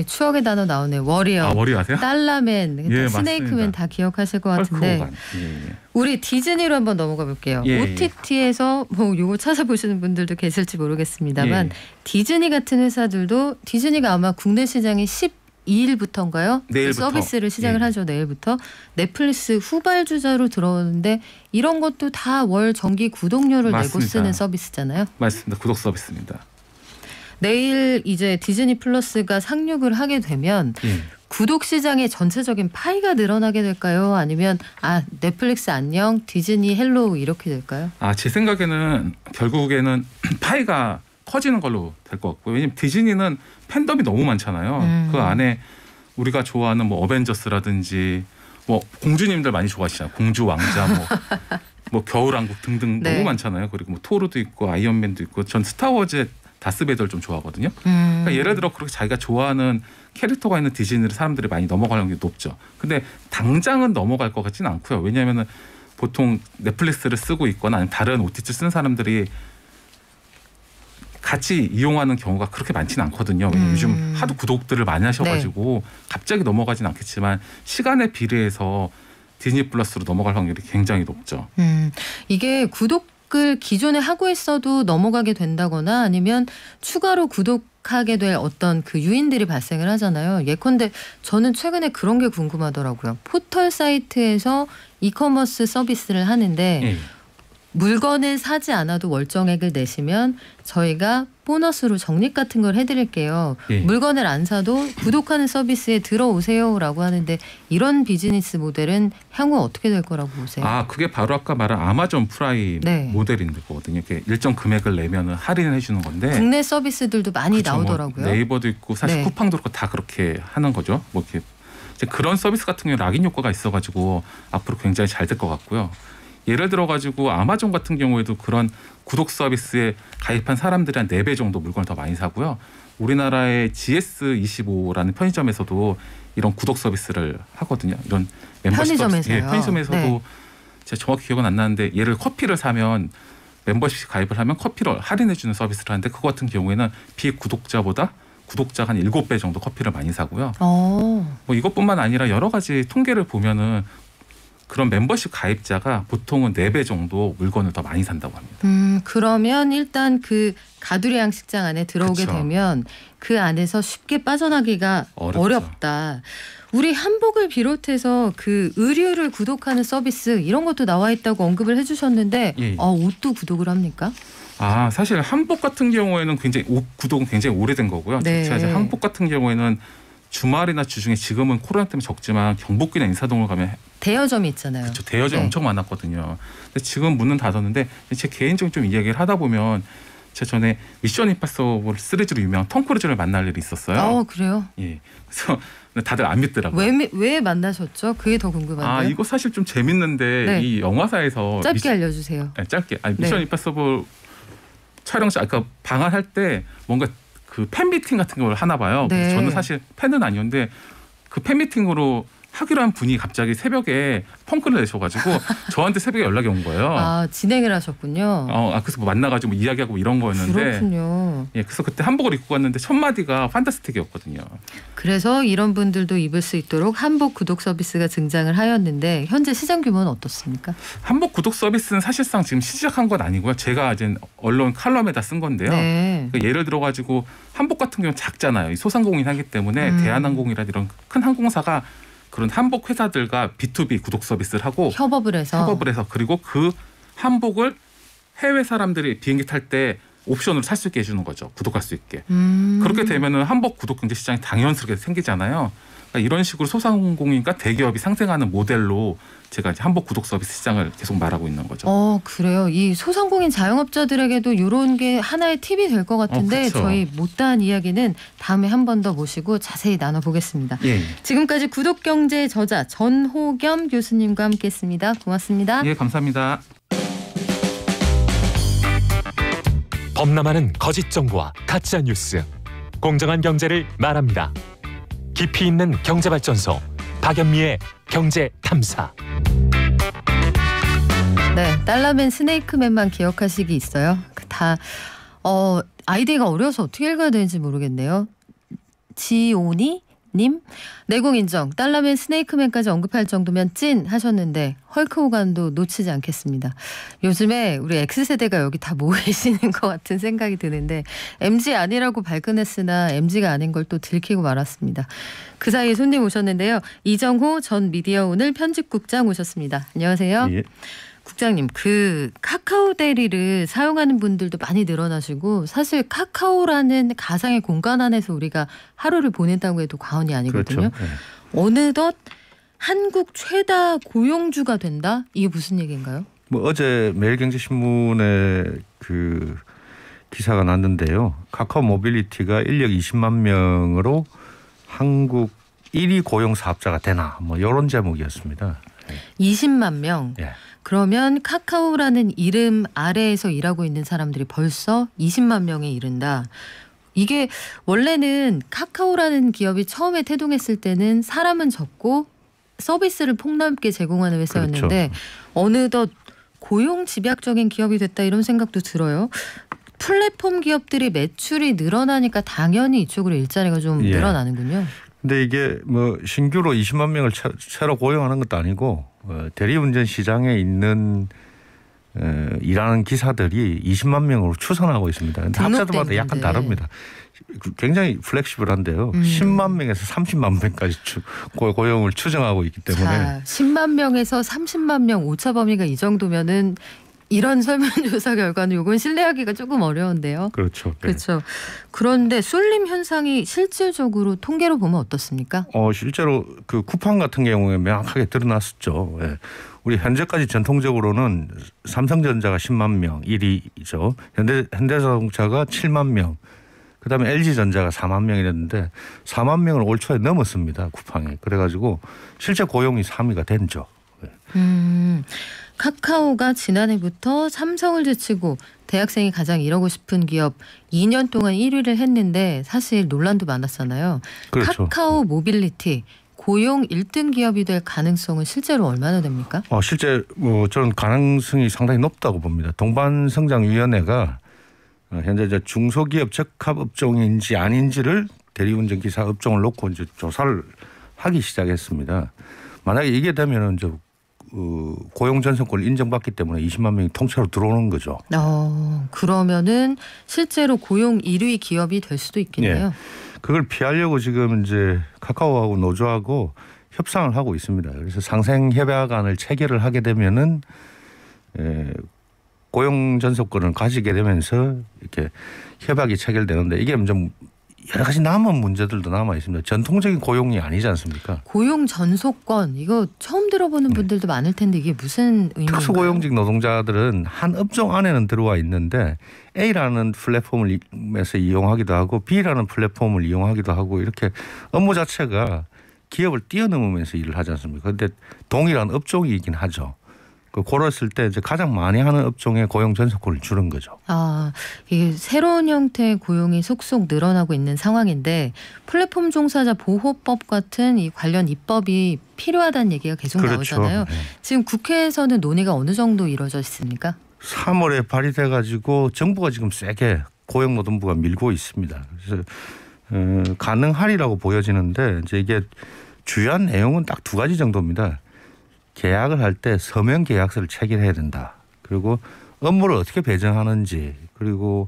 추억의 단어 나오네요. 워리어. 워리어 아세요? 달라맨, 예, 스네이크맨 맞습니다. 다 기억하실 것 같은데 예. 우리 디즈니로 한번 넘어가 볼게요. 예, OTT에서 뭐 요거 찾아보시는 분들도 계실지 모르겠습니다만 예. 디즈니 같은 회사들도 디즈니가 아마 국내 시장이 12일부터인가요? 내일부터. 서비스를 시작을 예. 하죠. 내일부터. 넷플릭스 후발주자로 들어오는데 이런 것도 다 월 정기 구독료를 내고 맞습니다. 쓰는 서비스잖아요. 맞습니다. 구독 서비스입니다. 내일 이제 디즈니 플러스가 상륙을 하게 되면 예. 구독 시장의 전체적인 파이가 늘어나게 될까요? 아니면 넷플릭스 안녕, 디즈니 헬로우 이렇게 될까요? 제 생각에는 결국에는 파이가 커지는 걸로 될 것 같고요. 왜냐면 디즈니는 팬덤이 너무 많잖아요. 그 안에 우리가 좋아하는 뭐 어벤져스라든지 뭐 공주님들 많이 좋아하시잖아요. 공주 왕자 뭐 겨울왕국 등등 네. 너무 많잖아요. 그리고 뭐 토르도 있고 아이언맨도 있고 전 스타워즈의 다스베이더를 좀 좋아하거든요. 그러니까 예를 들어 그렇게 자기가 좋아하는 캐릭터가 있는 디즈니를 사람들이 많이 넘어갈 확률이 높죠. 근데 당장은 넘어갈 것 같지는 않고요. 왜냐하면 보통 넷플릭스를 쓰고 있거나 아니면 다른 OTT 쓰는 사람들이 같이 이용하는 경우가 그렇게 많지는 않거든요. 왜냐면 요즘 하도 구독들을 많이 하셔가지고 갑자기 넘어가진 않겠지만 시간에 비례해서 디즈니 플러스로 넘어갈 확률이 굉장히 높죠. 이게 구독을 기존에 하고 있어도 넘어가게 된다거나 아니면 추가로 구독하게 될 어떤 그 유인들이 발생을 하잖아요. 예컨대 저는 최근에 그런 게 궁금하더라고요. 포털 사이트에서 이커머스 서비스를 하는데 물건을 사지 않아도 월정액을 내시면 저희가 보너스로 적립 같은 걸 해드릴게요. 물건을 안 사도 구독하는 서비스에 들어오세요라고 하는데 이런 비즈니스 모델은 향후 어떻게 될 거라고 보세요? 그게 바로 아까 말한 아마존 프라임 모델인 거거든요. 이렇게 일정 금액을 내면 할인을 해주는 건데 국내 서비스들도 많이 그렇죠. 나오더라고요. 네이버도 있고 사실 쿠팡도 그렇고 다 그렇게 하는 거죠. 뭐 이렇게 이제 그런 서비스 같은 경우 락인 효과가 있어가지고 앞으로 굉장히 잘 될 것 같고요. 예를 들어가지고 아마존 같은 경우에도 그런 구독 서비스에 가입한 사람들이 한 4배 정도 물건을 더 많이 사고요. 우리나라의 GS25라는 편의점에서도 이런 구독 서비스를 하거든요. 이런 멤버십 서비스. 편의점에서도 제가 정확히 기억은 안 나는데 예를 커피를 사면 멤버십 가입을 하면 커피를 할인해 주는 서비스를 하는데 그거 같은 경우에는 비구독자보다 구독자가 한 7배 정도 커피를 많이 사고요. 뭐 이것뿐만 아니라 여러 가지 통계를 보면은 그런 멤버십 가입자가 보통은 4배 정도 물건을 더 많이 산다고 합니다. 그러면 일단 그 가두리 양식장 안에 들어오게 그쵸. 되면 그 안에서 쉽게 빠져나기가 어렵다. 우리 한복을 비롯해서 그 의류를 구독하는 서비스 이런 것도 나와 있다고 언급을 해주셨는데 옷도 구독을 합니까? 사실 한복 같은 경우에는 굉장히 옷 구독은 굉장히 오래된 거고요. 제가 이제 한복 같은 경우에는 주말이나 주중에 지금은 코로나 때문에 적지만 경복궁이나 인사동을 가면 대여점이 있잖아요. 그렇죠. 대여점이 엄청 많았거든요. 근데 지금 문은 닫았는데 제 개인적인 좀 이야기를 하다 보면 제가 전에 미션 임파서블 시리즈로 유명한 톰 크루즈를 만날 일이 있었어요. 그래요? 예. 그래서 다들 안 믿더라고요. 왜 만나셨죠? 그게 더 궁금한데요. 이거 사실 좀 재밌는데 이 영화사에서 짧게 알려주세요. 짧게. 미션 임파서블 촬영장 아까 방한할 때 뭔가 그 팬미팅 같은 걸 하나 봐요. 그래서 저는 사실 팬은 아니었는데 그 팬미팅으로 하기로 한 분이 갑자기 새벽에 펑크를 내셔가지고 저한테 새벽에 연락이 온 거예요. 아, 진행을 하셨군요. 그래서 뭐 만나가지고 뭐 이야기하고 이런 거였는데. 그렇군요. 예, 그래서 그때 한복을 입고 갔는데 첫 마디가 판타스틱이었거든요. 그래서 이런 분들도 입을 수 있도록 한복 구독 서비스가 등장을 하였는데 현재 시장 규모는 어떻습니까? 한복 구독 서비스는 사실상 지금 시작한 건 아니고요. 제가 이제 언론 칼럼에다 쓴 건데요. 네. 그러니까 예를 들어가지고 한복 같은 경우는 작잖아요. 소상공인 하기 때문에 대한항공이라 이런 큰 항공사가 그런 한복 회사들과 B2B 구독 서비스를 하고 협업을 해서 그리고 그 한복을 해외 사람들이 비행기 탈 때 옵션으로 살 수 있게 해주는 거죠. 구독할 수 있게. 그렇게 되면은 한복 구독 경제 시장이 당연스럽게 생기잖아요. 그러니까 이런 식으로 소상공인과 대기업이 상생하는 모델로 제가 이제 한복 구독 서비스 시장을 계속 말하고 있는 거죠. 그래요. 이 소상공인 자영업자들에게도 이런 게 하나의 팁이 될 것 같은데 그렇죠. 저희 못다한 이야기는 다음에 한 번 더 모시고 자세히 나눠보겠습니다. 예. 지금까지 구독경제 저자 전호겸 교수님과 함께했습니다. 고맙습니다. 예, 감사합니다. 범람하는 거짓 정보와 가짜 뉴스, 공정한 경제를 말합니다. 깊이 있는 경제발전소 박연미의 경제탐사. 네, 달러맨 스네이크맨만 기억하시기 있어요. 다 아이디가 어려워서 어떻게 읽어야 되는지 모르겠네요. 지오니님 내공 인정. 달러맨 스네이크맨까지 언급할 정도면 찐 하셨는데 헐크 호간도 놓치지 않겠습니다. 요즘에 우리 X세대가 여기 다 모이시는 것 같은 생각이 드는데 MG 아니라고 발끈했으나 MG가 아닌 걸 또 들키고 말았습니다. 그 사이에 손님 오셨는데요. 이정호 전 미디어오늘 편집국장 오셨습니다. 안녕하세요. 예. 국장님, 그 카카오 대리를 사용하는 분들도 많이 늘어나시고 사실 카카오라는 가상의 공간 안에서 우리가 하루를 보낸다고 해도 과언이 아니거든요. 그렇죠. 네. 어느덧 한국 최다 고용주가 된다? 이게 무슨 얘기인가요? 뭐 어제 매일경제신문에 그 기사가 났는데요. 카카오 모빌리티가 인력 20만 명으로 한국 1위 고용 사업자가 되나 뭐 이런 제목이었습니다. 20만 명. 예. 그러면 카카오라는 이름 아래에서 일하고 있는 사람들이 벌써 20만 명에 이른다. 이게 원래는 카카오라는 기업이 처음에 태동했을 때는 사람은 적고 서비스를 폭넓게 제공하는 회사였는데 그렇죠. 어느덧 고용 집약적인 기업이 됐다 이런 생각도 들어요. 플랫폼 기업들이 매출이 늘어나니까 당연히 이쪽으로 일자리가 좀 늘어나는군요. 근데 이게 뭐 신규로 20만 명을 새로 고용하는 것도 아니고 대리운전 시장에 있는 일하는 기사들이 20만 명으로 추산하고 있습니다. 근데 합사들마다 약간 다릅니다. 굉장히 플렉시블한데요. 10만 명에서 30만 명까지 고용을 추정하고 있기 때문에. 자, 10만 명에서 30만 명 오차 범위가 이 정도면은 이런 설문조사 결과는 이건 신뢰하기가 조금 어려운데요. 그렇죠. 네. 그렇죠. 그런데 쏠림 현상이 실질적으로 통계로 보면 어떻습니까? 실제로 그 쿠팡 같은 경우에 명확하게 드러났었죠. 예. 우리 현재까지 전통적으로는 삼성전자가 10만 명 1위죠. 현대자동차가 7만 명. 그다음에 LG전자가 4만 명이 됐는데 4만 명을 올 초에 넘었습니다. 쿠팡이. 그래가지고 실제 고용이 3위가 된죠. 카카오가 지난해부터 삼성을 제치고 대학생이 가장 일하고 싶은 기업 2년 동안 1위를 했는데 사실 논란도 많았잖아요. 그렇죠. 카카오 모빌리티 고용 1등 기업이 될 가능성은 실제로 얼마나 됩니까? 실제 저는 가능성이 상당히 높다고 봅니다. 동반성장위원회가 현재 이제 중소기업 적합 업종인지 아닌지를 대리운전 기사 업종을 놓고 이제 조사를 하기 시작했습니다. 만약에 이게 되면은 이제 고용 전선권을 인정받기 때문에 20만 명이 통째로 들어오는 거죠. 그러면은 실제로 고용 1위 기업이 될 수도 있겠네요. 네. 그걸 피하려고 지금 이제 카카오하고 노조하고 협상을 하고 있습니다. 그래서 상생협약안을 체결을 하게 되면은 고용 전속권을 가지게 되면서 이렇게 협약이 체결되는데 이게 좀 여러 가지 남은 문제들도 남아 있습니다. 전통적인 고용이 아니지 않습니까? 고용 전속권 이거 처음 들어보는 분들도 많을 텐데 이게 무슨 의미인가요? 특수고용직 노동자들은 한 업종 안에는 들어와 있는데 A라는 플랫폼을에서 이용하기도 하고 B라는 플랫폼을 이용하기도 하고 이렇게 업무 자체가 기업을 뛰어넘으면서 일을 하지 않습니까? 그런데 동일한 업종이긴 하죠. 그랬을 때 이제 가장 많이 하는 업종에 고용 전속권을 주는 거죠. 이게 새로운 형태의 고용이 속속 늘어나고 있는 상황인데 플랫폼 종사자 보호법 같은 이 관련 입법이 필요하다는 얘기가 계속 그렇죠. 나오잖아요. 네. 지금 국회에서는 논의가 어느 정도 이루어져 있습니까? 3월에 발의돼 가지고 정부가 지금 세게 고용노동부가 밀고 있습니다. 그래서 가능하리라고 보여지는데 이제 이게 주요한 내용은 딱 2가지 정도입니다. 계약을 할 때 서면 계약서를 체결해야 된다. 그리고 업무를 어떻게 배정하는지, 그리고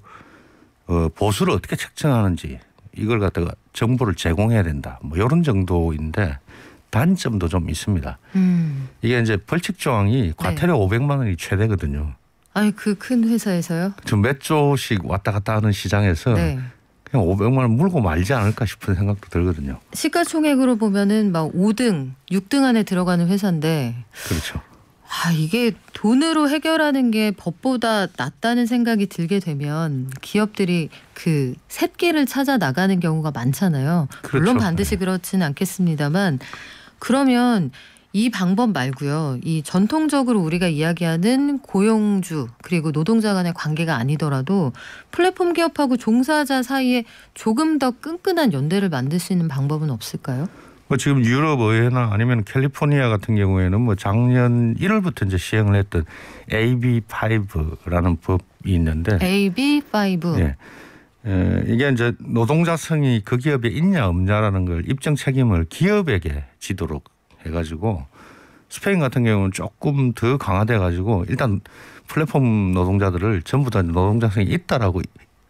보수를 어떻게 책정하는지 이걸 갖다가 정보를 제공해야 된다. 뭐 이런 정도인데 단점도 좀 있습니다. 이게 이제 벌칙 조항이 과태료 500만 원이 최대거든요. 아니 그 큰 회사에서요? 좀 몇 조씩 왔다 갔다 하는 시장에서 그냥 500만 원 물고 말지 않을까 싶은 생각도 들거든요. 시가총액으로 보면은 막 5등, 6등 안에 들어가는 회사인데. 그렇죠. 이게 돈으로 해결하는 게 법보다 낫다는 생각이 들게 되면 기업들이 그 쇳길을 찾아 나가는 경우가 많잖아요. 그렇죠. 물론 반드시 그렇지는 않겠습니다만 그러면 이 방법 말고요. 이 전통적으로 우리가 이야기하는 고용주 그리고 노동자 간의 관계가 아니더라도 플랫폼 기업하고 종사자 사이에 조금 더 끈끈한 연대를 만들 수 있는 방법은 없을까요? 뭐 지금 유럽 의회나 아니면 캘리포니아 같은 경우에는 뭐 작년 1월부터 이제 시행을 했던 AB5라는 법이 있는데 AB5. 예. 이게 이제 노동자성이 그 기업에 있냐 없냐라는 걸 입증 책임을 기업에게 지도록 해가지고 스페인 같은 경우는 조금 더 강화돼 가지고 일단 플랫폼 노동자들을 전부 다 노동자성이 있다라고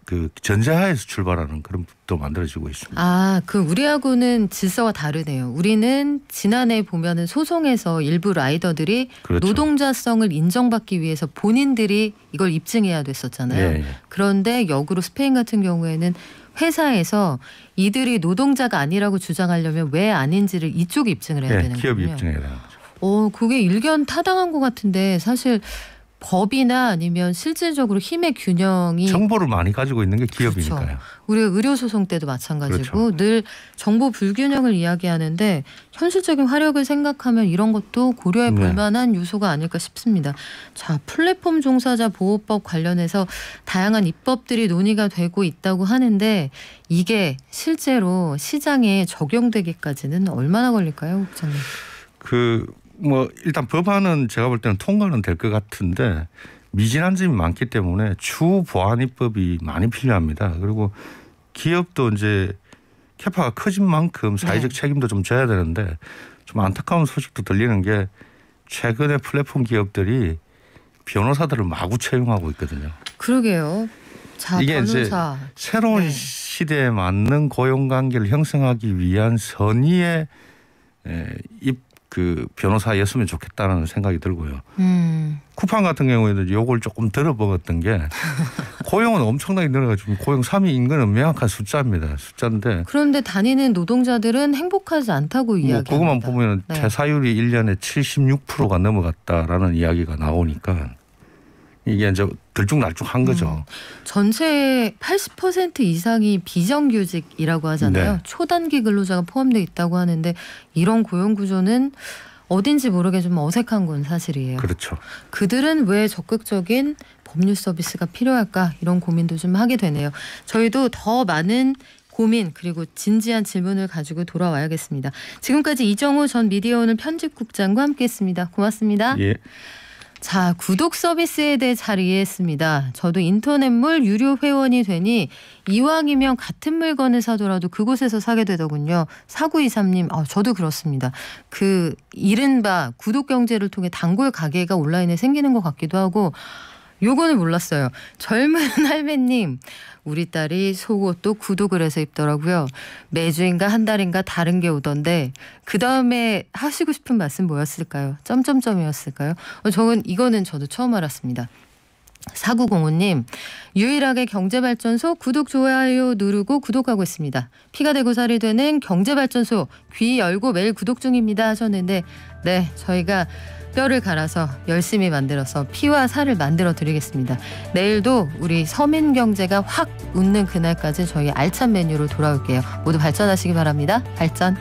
그 전제하에서 출발하는 그런 법도 만들어지고 있습니다. 그 우리하고는 질서가 다르네요. 우리는 지난해 보면은 소송에서 일부 라이더들이 그렇죠. 노동자성을 인정받기 위해서 본인들이 이걸 입증해야 됐었잖아요. 예. 그런데 역으로 스페인 같은 경우에는 회사에서 이들이 노동자가 아니라고 주장하려면 왜 아닌지를 이쪽이 입증을 해야 되는 거군요. 기업이 입증해야 되는 거죠. 그게 일견 타당한 것 같은데 사실 법이나 아니면 실질적으로 힘의 균형이 정보를 많이 가지고 있는 게 기업이니까요. 그렇죠. 우리 의료소송 때도 마찬가지고 그렇죠. 늘 정보 불균형을 이야기하는데 현실적인 화력을 생각하면 이런 것도 고려해 볼 만한 요소가 아닐까 싶습니다. 자, 플랫폼 종사자 보호법 관련해서 다양한 입법들이 논의가 되고 있다고 하는데 이게 실제로 시장에 적용되기까지는 얼마나 걸릴까요, 국장님? 뭐 일단 법안은 제가 볼 때는 통과는 될 것 같은데 미진한 점이 많기 때문에 추후 보완 입법이 많이 필요합니다. 그리고 기업도 이제 캐파가 커진 만큼 사회적 책임도 좀 져야 되는데 좀 안타까운 소식도 들리는 게 최근에 플랫폼 기업들이 변호사들을 마구 채용하고 있거든요. 그러게요. 자, 이게 변호사. 이제 새로운 시대에 맞는 고용 관계를 형성하기 위한 선의의 그 변호사였으면 좋겠다는 생각이 들고요. 쿠팡 같은 경우에는 요걸 조금 들어먹었던 게 고용은 엄청나게 늘어가지고 고용 3위 인근은 명확한 숫자입니다. 숫자인데 그런데 다니는 노동자들은 행복하지 않다고 이야기합니다. 그것만 보면 퇴사율이 1년에 76%가 넘어갔다라는 이야기가 나오니까 이게 이제 들쭉날쭉한 거죠. 전체의 80% 이상이 비정규직이라고 하잖아요. 초단기 근로자가 포함되어 있다고 하는데 이런 고용 구조는 어딘지 모르게 좀 어색한 건 사실이에요. 그렇죠. 그들은 왜 적극적인 법률 서비스가 필요할까 이런 고민도 좀 하게 되네요. 저희도 더 많은 고민 그리고 진지한 질문을 가지고 돌아와야겠습니다. 지금까지 이정우 전 미디어오늘 편집국장과 함께했습니다. 고맙습니다. 예. 자, 구독 서비스에 대해 잘 이해했습니다. 저도 인터넷몰 유료 회원이 되니 이왕이면 같은 물건을 사더라도 그곳에서 사게 되더군요. 4923님, 저도 그렇습니다. 그 이른바 구독 경제를 통해 단골 가게가 온라인에 생기는 것 같기도 하고 요거는 몰랐어요. 젊은 할매님, 우리 딸이 속옷도 구독을 해서 입더라고요. 매주인가 한 달인가 다른 게 오던데 그 다음에 하시고 싶은 말씀 뭐였을까요? 점점점이었을까요? 이거는 저도 처음 알았습니다. 4905님, 유일하게 경제발전소 구독 좋아요 누르고 구독하고 있습니다. 피가 되고 살이 되는 경제발전소 귀 열고 매일 구독 중입니다 하셨는데 네, 저희가 뼈를 갈아서 열심히 만들어서 피와 살을 만들어 드리겠습니다. 내일도 우리 서민 경제가 확 웃는 그날까지 저희 알찬 메뉴로 돌아올게요. 모두 발전하시기 바랍니다. 발전.